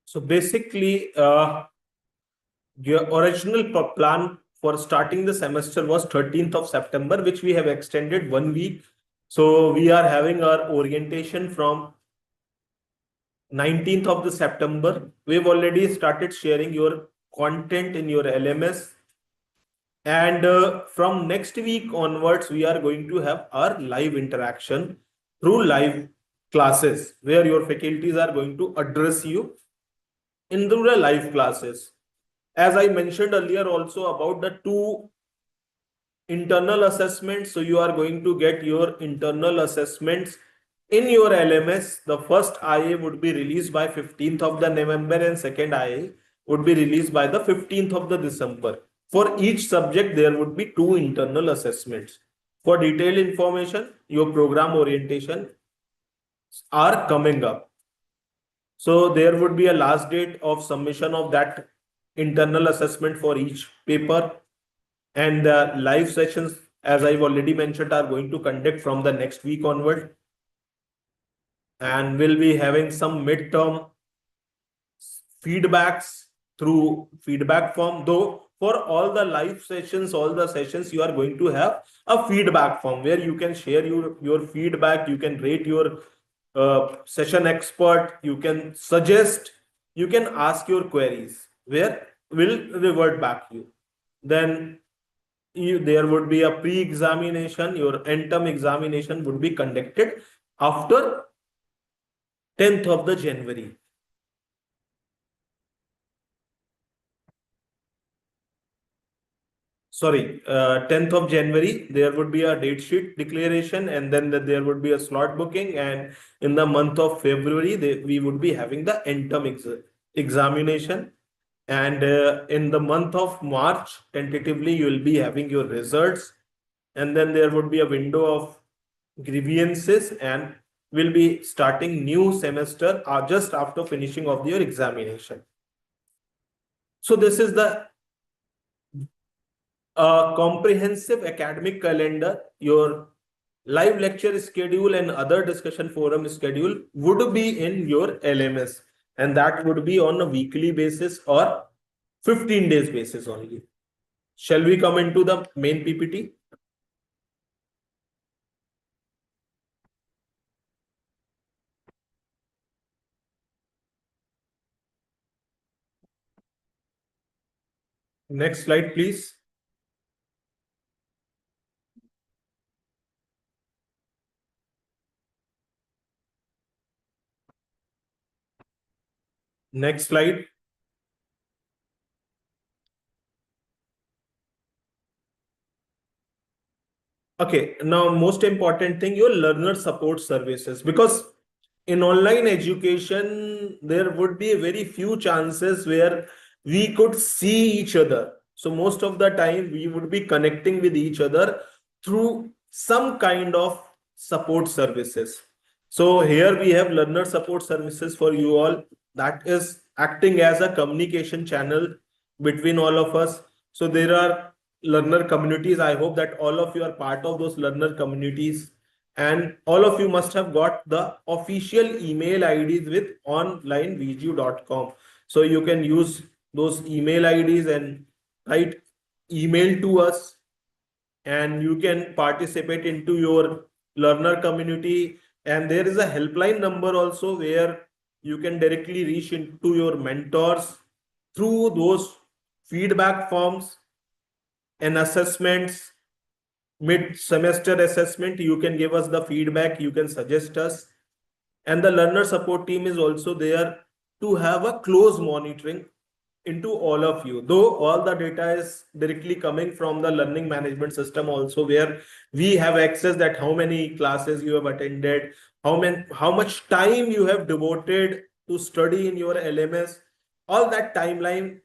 So basically, your original plan for starting the semester was 13th of September, which we have extended 1 week. So we are having our orientation from 19th of the September. We've already started sharing your content in your LMS. And from next week onwards, we are going to have our live interaction through live classes where your faculties are going to address you in the live classes. As I mentioned earlier also about the two internal assessments. So you are going to get your internal assessments in your LMS. The first IA would be released by 15th of the November and second IA would be released by the 15th of the December. For each subject, there would be two internal assessments. For detailed information, your program orientation are coming up. So there would be a last date of submission of that internal assessment for each paper. And the live sessions, as I've already mentioned, are going to conduct from the next week onward. And we'll be having some midterm feedbacks through feedback form. Though for all the live sessions, all the sessions, you are going to have a feedback form where you can share your feedback, you can rate your session expert, you can suggest, you can ask your queries, where will revert back you. Then there would be a pre-examination. Your end-term examination would be conducted after 10th of the January. Sorry, 10th of January, there would be a date sheet declaration, and then there would be a slot booking. And in the month of February, we would be having the end-term examination. And in the month of March, tentatively, you will be having your results. And then there would be a window of grievances, and we'll be starting new semester just after finishing of your examination. So this is the comprehensive academic calendar. Your live lecture schedule and other discussion forum schedule would be in your LMS, and that would be on a weekly basis or 15 days basis only. Shall we come into the main PPT? Next slide, please. Next slide. Okay, now most important thing, your learner support services, because in online education, there would be very few chances where we could see each other. So most of the time we would be connecting with each other through some kind of support services. So here we have learner support services for you all, that is acting as a communication channel between all of us. So there are learner communities. I hope that all of you are part of those learner communities, and all of you must have got the official email IDs with onlinevgu.com. So you can use those email IDs and write email to us, and you can participate into your learner community. And there is a helpline number also where you can directly reach into your mentors through those feedback forms and assessments. mid-semester assessment, you can give us the feedback, you can suggest us. And the learner support team is also there to have a close monitoring into all of you, though all the data is directly coming from the learning management system also, where we have access that how many classes you have attended, how much time you have devoted to study in your LMS. All that timeline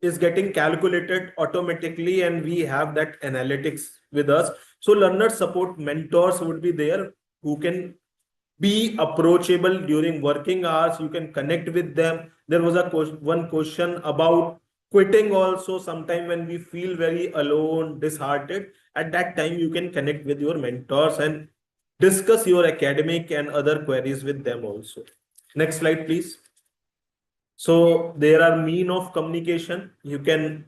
is getting calculated automatically, and we have that analytics with us. So learner support mentors would be there who can be approachable during working hours. You can connect with them. There was one question about quitting also. Sometime when we feel very alone, disheartened, at that time you can connect with your mentors and discuss your academic and other queries with them also. Next slide, please. So there are mean of communication. You can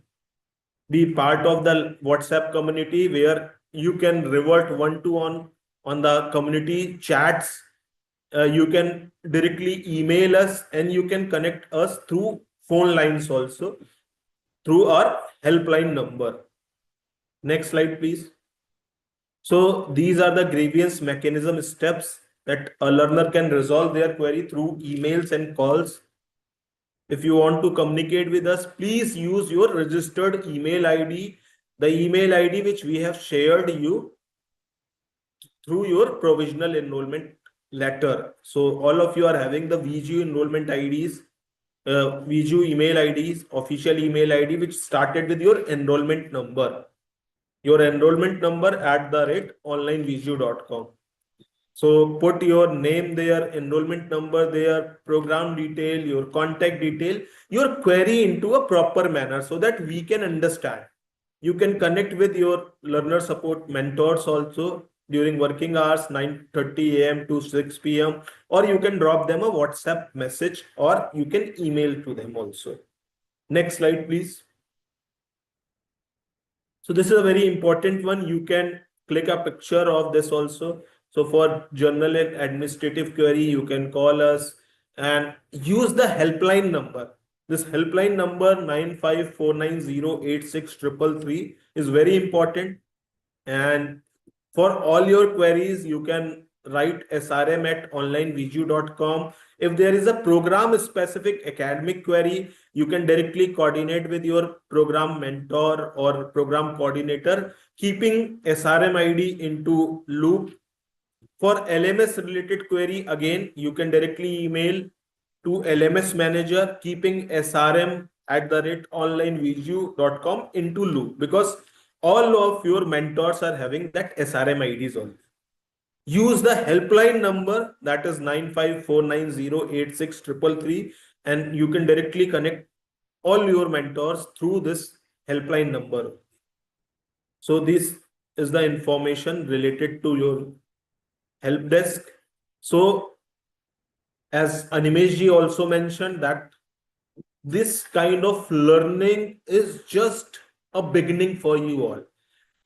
be part of the WhatsApp community where you can revert one-to-one on the community chats. You can directly email us, and you can connect us through phone lines also through our helpline number. Next slide, please. So these are the grievance mechanism steps that a learner can resolve their query through emails and calls. If you want to communicate with us, please use your registered email ID, the email ID which we have shared you through your provisional enrollment letter. So all of you are having the VGU enrollment IDs, VGU email IDs, official email ID, which started with your enrollment number. Your enrollment number @onlinevgu.com. So put your name there, enrollment number there, program detail, your contact detail, your query into a proper manner so that we can understand. You can connect with your learner support mentors also during working hours, 9:30 a.m. to 6 p.m. Or you can drop them a WhatsApp message, or you can email to them also. Next slide, please. So this is a very important one. You can click a picture of this also. So for journal and administrative query, you can call us and use the helpline number. This helpline number 9549086333 is very important. And for all your queries, you can write srm@onlinevgu.com. If there is a program specific academic query, you can directly coordinate with your program mentor or program coordinator, keeping SRM ID into loop. For LMS related query, again, you can directly email to LMS manager, keeping srm@onlinevgu.com into loop, because all of your mentors are having that SRM IDs on. Use the helpline number, that is 9549086333, and you can directly connect all your mentors through this helpline number. So this is the information related to your help desk. So as Animesh ji also mentioned, that this kind of learning is just a beginning for you all.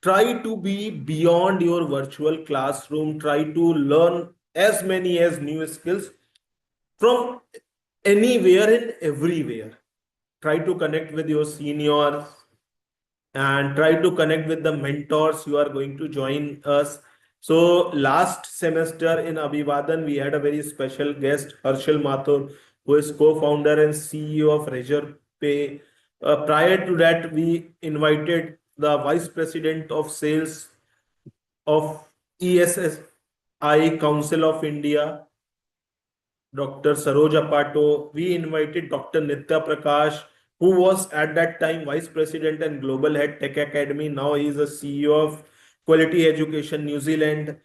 Try to be beyond your virtual classroom. Try to learn as many as new skills from anywhere and everywhere. Try to connect with your seniors and try to connect with the mentors who are going to join us. So last semester in Abhivadan, we had a very special guest, Harshal Mathur, who is co-founder and CEO of Razor Pay. Prior to that, we invited the Vice President of Sales of ESSI Council of India, Dr. Saroj Apato. We invited Dr. Nitya Prakash, who was at that time Vice President and Global Head Tech Academy. Now he is a CEO of Quality Education New Zealand.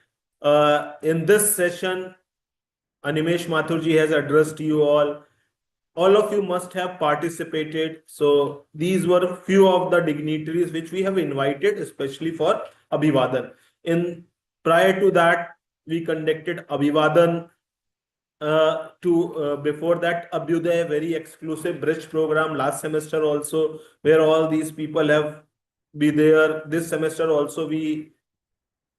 In this session, Animesh Mathurji has addressed you all. All of you must have participated. So these were few of the dignitaries which we have invited, especially for Abhivadan. Prior to that, we conducted Abhivadan before that Abhyuday, very exclusive bridge program last semester also, where all these people have be there. This semester also we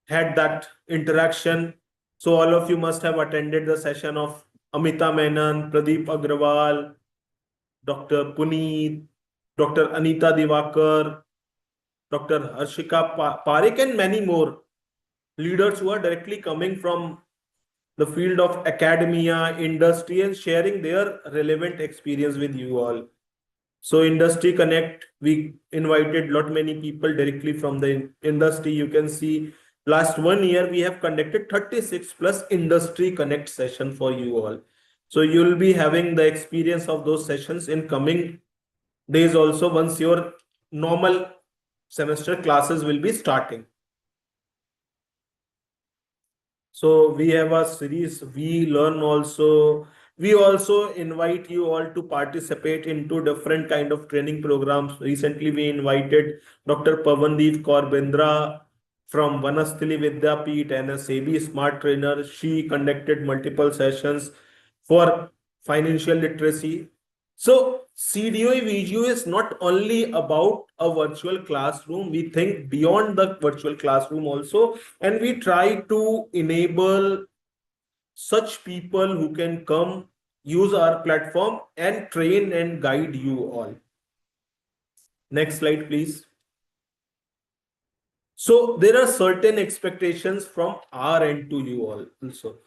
had that interaction. So all of you must have attended the session of Amita Menon, Pradeep Agrawal, Dr. Puneet, Dr. Anita Divakar, Dr. Harshika Parekh, and many more leaders who are directly coming from the field of academia, industry, and sharing their relevant experience with you all. So Industry Connect, we invited lot many people directly from the industry. You can see last 1 year we have conducted 36 plus Industry Connect session for you all. So you'll be having the experience of those sessions in coming days also, once your normal semester classes will be starting. So we have a series, we learn also. We also invite you all to participate into different kind of training programs. Recently, we invited Dr. Pavandeep Kaur Bindra from Vanasthili Vidyapeeth and a SEBI Smart Trainer. She conducted multiple sessions for financial literacy. So CDOE VGU is not only about a virtual classroom. We think beyond the virtual classroom also, and we try to enable such people who can come use our platform and train and guide you all. Next slide, please. So there are certain expectations from our end to you all also,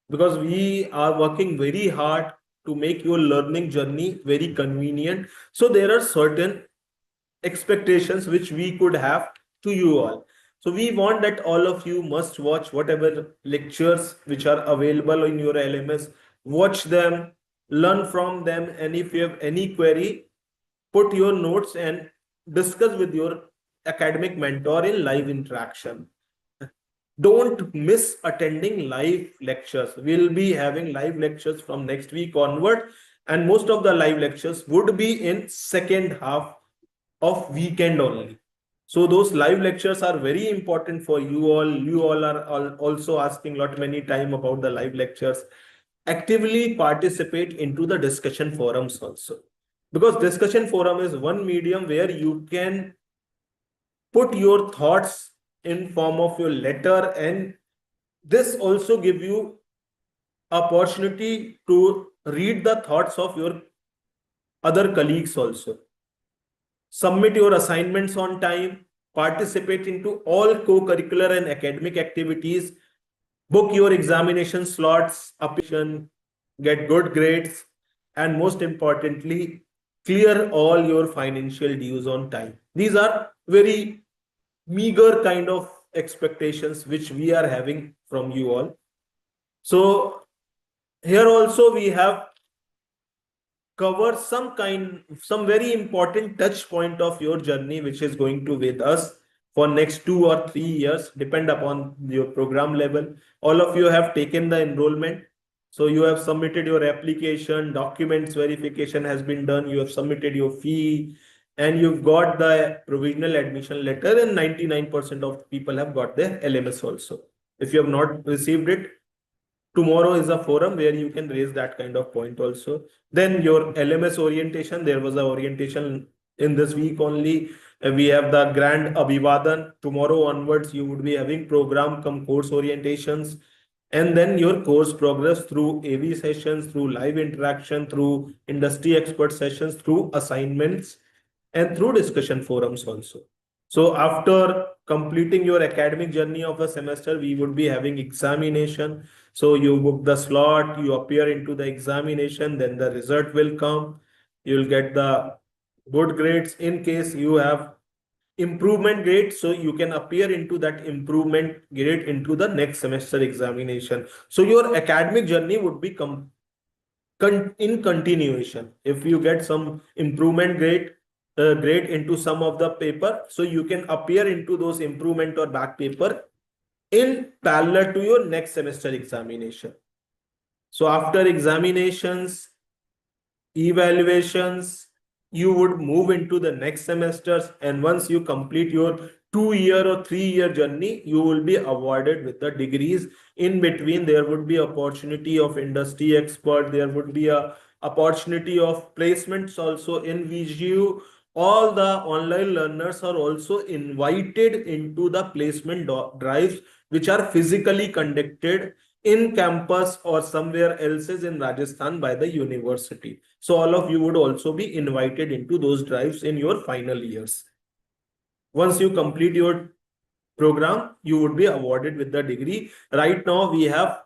because we are working very hard to make your learning journey very convenient. So there are certain expectations which we could have to you all. So we want that all of you must watch whatever lectures which are available in your LMS, watch them, learn from them, and if you have any query, put your notes and discuss with your academic mentor in live interaction. Don't miss attending live lectures. We'll be having live lectures from next week onward, and most of the live lectures would be in second half of weekend only. So those live lectures are very important for you all. You all are also asking lot many time about the live lectures. Actively participate into the discussion forums also, because discussion forum is one medium where you can put your thoughts in form of your letter, and this also give you opportunity to read the thoughts of your other colleagues also. Submit your assignments on time, participate into all co-curricular and academic activities, book your examination slots, application, get good grades, and most importantly, clear all your financial dues on time. These are very meager kind of expectations which we are having from you all. So here also we have covered some very important touch point of your journey, which is going to with us for next 2 or 3 years, depend upon your program level. All of you have taken the enrollment. So you have submitted your application, documents verification has been done, you have submitted your fee, and you've got the provisional admission letter, and 99% of people have got their LMS also. If you have not received it, tomorrow is a forum where you can raise that kind of point also. Then your LMS orientation, there was a orientation in this week only. We have the grand Abhivadan. Tomorrow onwards, you would be having program come course orientations, and then your course progress through AV sessions, through live interaction, through industry expert sessions, through assignments, and through discussion forums also. So after completing your academic journey of a semester, we would be having examination. So you book the slot, you appear into the examination, then the result will come. You'll get the good grades. In case you have improvement grade, so you can appear into that improvement grade into the next semester examination. So your academic journey would be in continuation. If you get some improvement grade into some of the paper, so you can appear into those improvement or back paper in parallel to your next semester examination. So after examinations, evaluations, you would move into the next semesters, and once you complete your 2 year or 3 year journey, you will be awarded with the degrees. In between, there would be opportunity of industry expert, there would be a opportunity of placements also in VGU. All the online learners are also invited into the placement drives, which are physically conducted in campus or somewhere else in Rajasthan by the university. So all of you would also be invited into those drives in your final years. Once you complete your program, you would be awarded with the degree. Right now, we have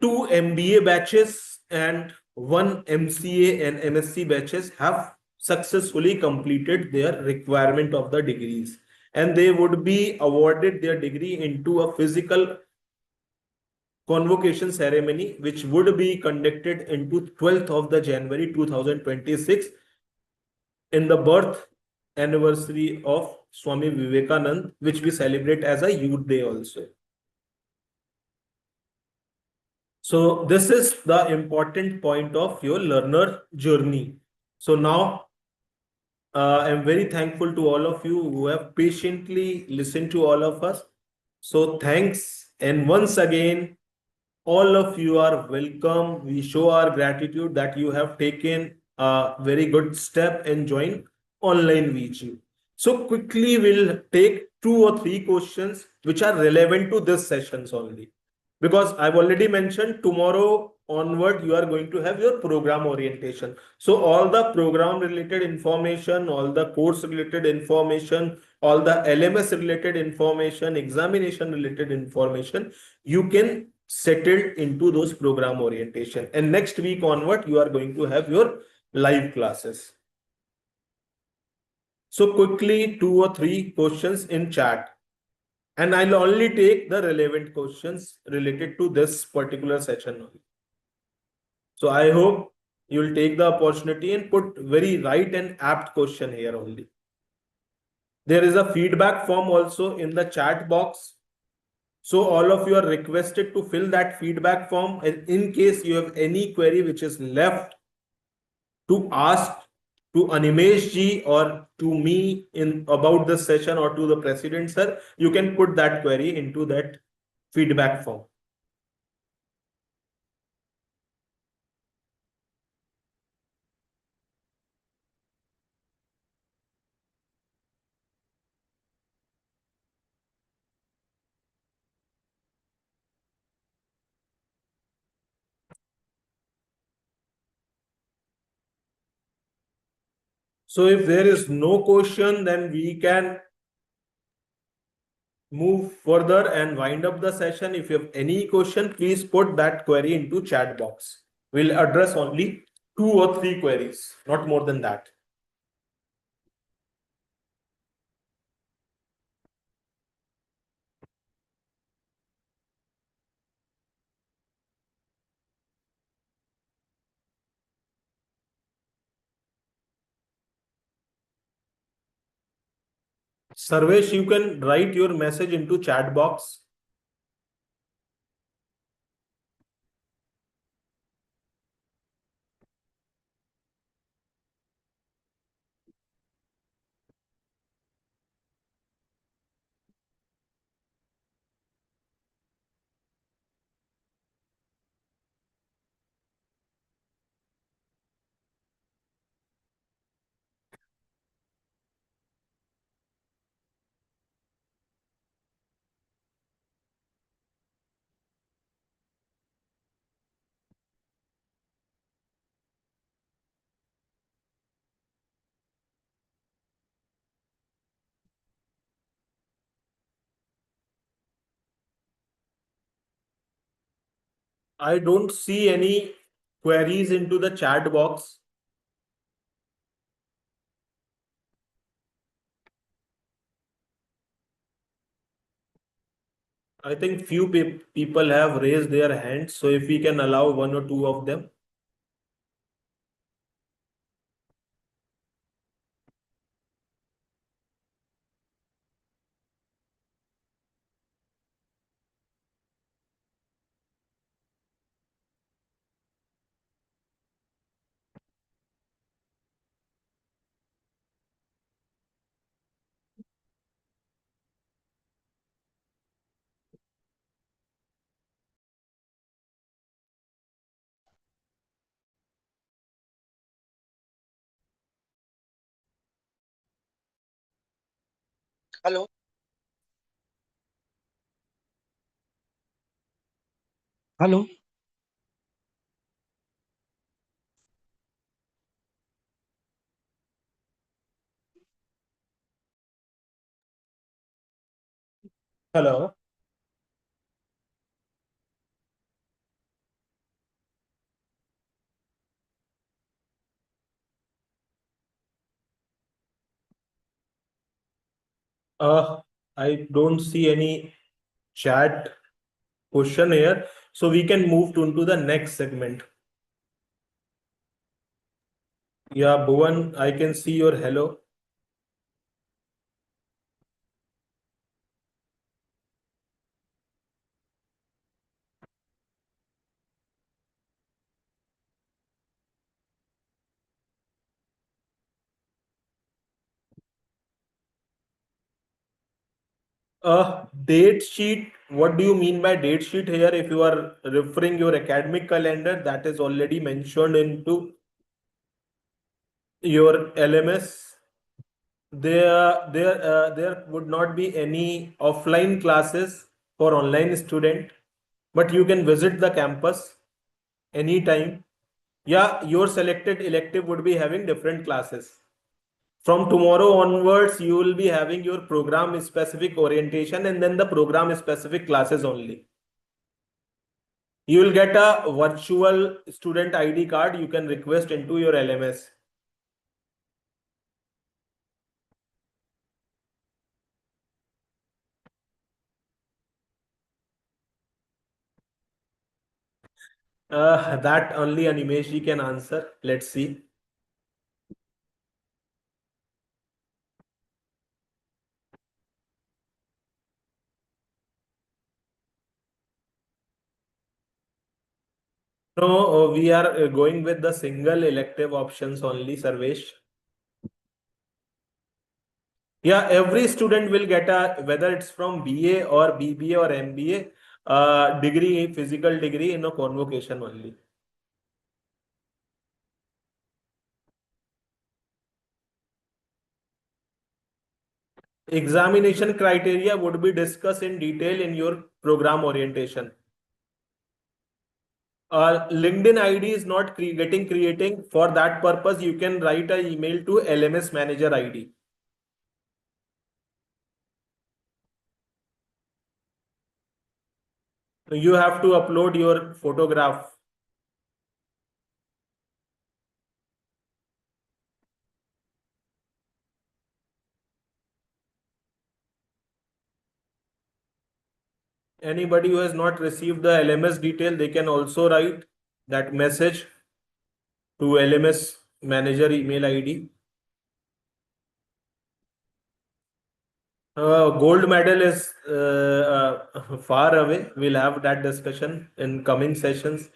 2 MBA batches and 1 MCA and MSc batches have successfully completed their requirement of the degrees, and they would be awarded their degree into a physical convocation ceremony, which would be conducted into 12th of the January 2026 in the birth anniversary of Swami Vivekanand, which we celebrate as a Youth Day also. So this is the important point of your learner journey. So now I'm very thankful to all of you who have patiently listened to all of us. So thanks. And once again, all of you are welcome. We show our gratitude that you have taken a very good step and joined online VG. So quickly we'll take 2 or 3 questions which are relevant to this sessions only. Because I've already mentioned tomorrow onward, you are going to have your program orientation. So all the program related information, all the course related information, all the LMS related information, examination related information, you can settle into those program orientation. And next week onward, you are going to have your live classes. So quickly 2 or 3 questions in chat. And I'll only take the relevant questions related to this particular session. So I hope you'll take the opportunity and put very right and apt question here only. There is a feedback form also in the chat box. So all of you are requested to fill that feedback form. And in case you have any query which is left to ask to Animesh ji or to me in about this session or to the president sir, you can put that query into that feedback form. So if there is no question, then we can move further and wind up the session. If you have any question, please put that query into chat box. We'll address only 2 or 3 queries, not more than that. Sarvesh, you can write your message into chat box. I don't see any queries into the chat box. I think few people have raised their hands. So if we can allow 1 or 2 of them. Hello. Hello. Hello. I don't see any chat question here, so we can move to the next segment. Yeah, Bhuvan, I can see your hello. Date sheet. What do you mean by date sheet here? If you are referring your academic calendar, that is already mentioned into your LMS. There would not be any offline classes for online student, but you can visit the campus anytime. Yeah, your selected elective would be having different classes. From tomorrow onwards, you will be having your program specific orientation and then the program specific classes only. You will get a virtual student ID card you can request into your LMS. That only Animesh can answer. Let's see. No, we are going with the single elective options only, Sarvesh. Yeah, every student will get a, whether it's from BA or BBA or MBA, degree, physical degree in a convocation only. Examination criteria would be discussed in detail in your program orientation. LinkedIn ID is not getting creating. For that purpose, you can write an email to LMS manager ID. You have to upload your photograph. Anybody who has not received the LMS detail, they can also write that message to LMS manager email ID. Gold medal is far away. We'll have that discussion in coming sessions.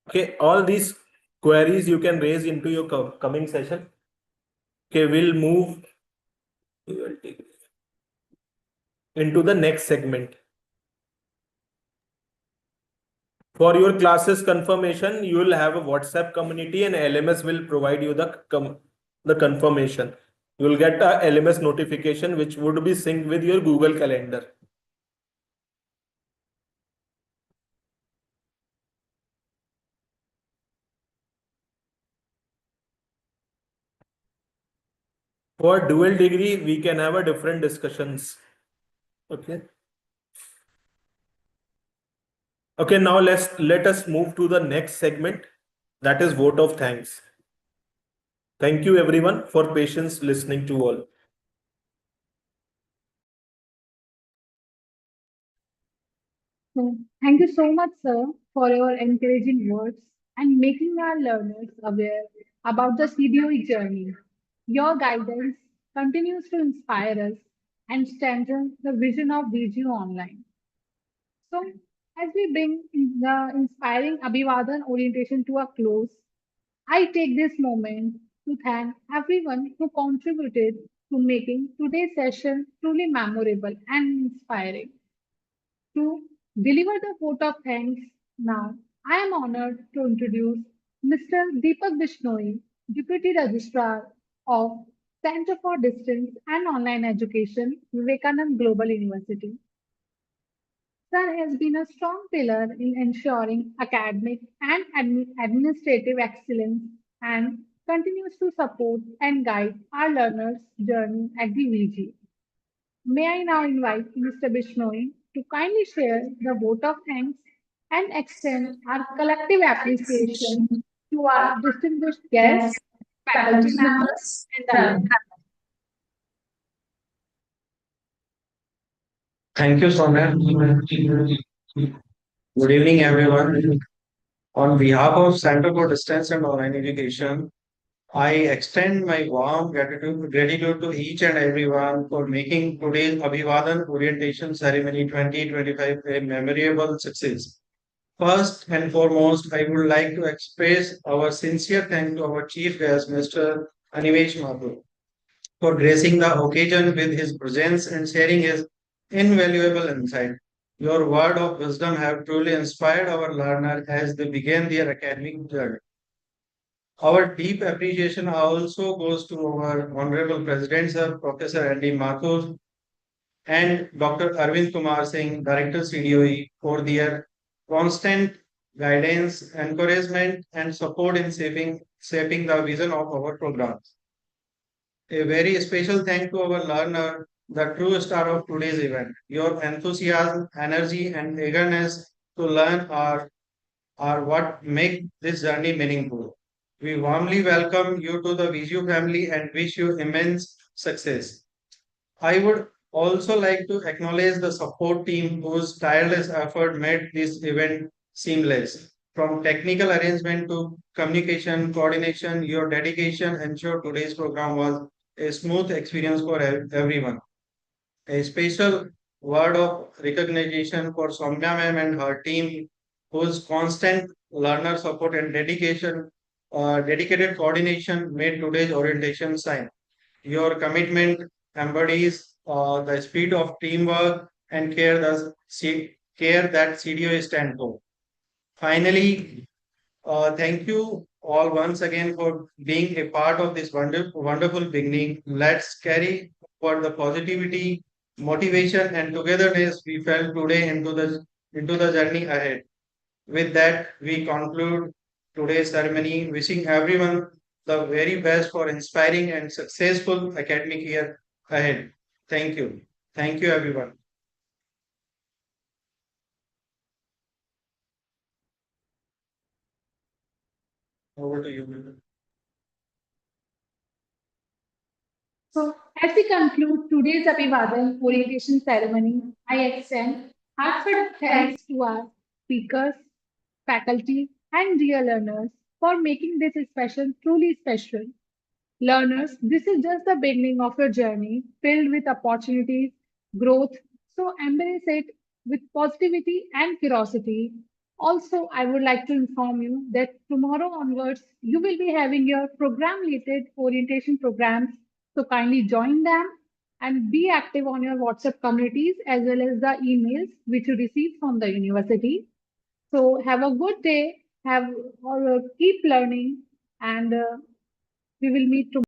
Okay, all these queries you can raise into your coming session. Okay, we'll move into the next segment. For your classes confirmation, you will have a WhatsApp community and LMS will provide you the confirmation. You will get a LMS notification which would be synced with your Google Calendar. For dual degree, we can have a different discussions. Okay. Okay, now let us move to the next segment, that is vote of thanks. Thank you everyone for patience listening to all. So, thank you so much, sir, for your encouraging words and making our learners aware about the CDOE journey. Your guidance continues to inspire us and strengthen the vision of VGU Online. So, as we bring the inspiring Abhivadan orientation to a close, I take this moment to thank everyone who contributed to making today's session truly memorable and inspiring. To deliver the vote of thanks now, I am honored to introduce Mr. Deepak Bishnoi, Deputy Registrar of Center for Distance and Online Education, Vivekanand Global University. Sir has been a strong pillar in ensuring academic and administrative excellence and continues to support and guide our learners' journey at the VG. May I now invite Mr. Bishnoi to kindly share the vote of thanks and extend our collective appreciation to our distinguished guests, faculty members, and the learners. Thank you, Sonia. Good evening, everyone. On behalf of Center for Distance and Online Education, I extend my warm gratitude to each and everyone for making today's Abhivadan Orientation Ceremony 2025 a memorable success. First and foremost, I would like to express our sincere thanks to our chief guest, Mr. Animesh Mathur, for gracing the occasion with his presence and sharing his invaluable insight. Your word of wisdom have truly inspired our learners as they begin their academic journey. Our deep appreciation also goes to our Honorable President, Sir Professor Andy Mathur, and Dr. Arvind Kumar Singh, Director CDOE, for their constant guidance, encouragement, and support in shaping the vision of our programs. A very special thank to our learner, the true star of today's event. Your enthusiasm, energy, and eagerness to learn are what make this journey meaningful. We warmly welcome you to the VSU family and wish you immense success. I would also like to acknowledge the support team whose tireless effort made this event seamless. From technical arrangement to communication, coordination, your dedication ensured today's program was a smooth experience for everyone. A special word of recognition for Soumya ma'am and her team, whose constant learner support and dedicated coordination made today's orientation shine. Your commitment embodies the spirit of teamwork and care that CDO stand for. Finally, thank you all once again for being a part of this wonderful beginning. Let's carry forward the positivity, motivation, and togetherness we felt today into the journey ahead. With that, we conclude today's ceremony, wishing everyone the very best for inspiring and successful academic year ahead. Thank you. Thank you, everyone. Over to you, Mr. So, as we conclude today's Abhivadan orientation ceremony, I extend heartfelt thanks to our speakers, faculty, and dear learners for making this special truly special. Learners, this is just the beginning of your journey filled with opportunities, growth. So embrace it with positivity and curiosity. Also, I would like to inform you that tomorrow onwards, you will be having your program related orientation programs. So kindly join them and be active on your WhatsApp communities as well as the emails which you receive from the university. So have a good day, have or keep learning, and we will meet tomorrow.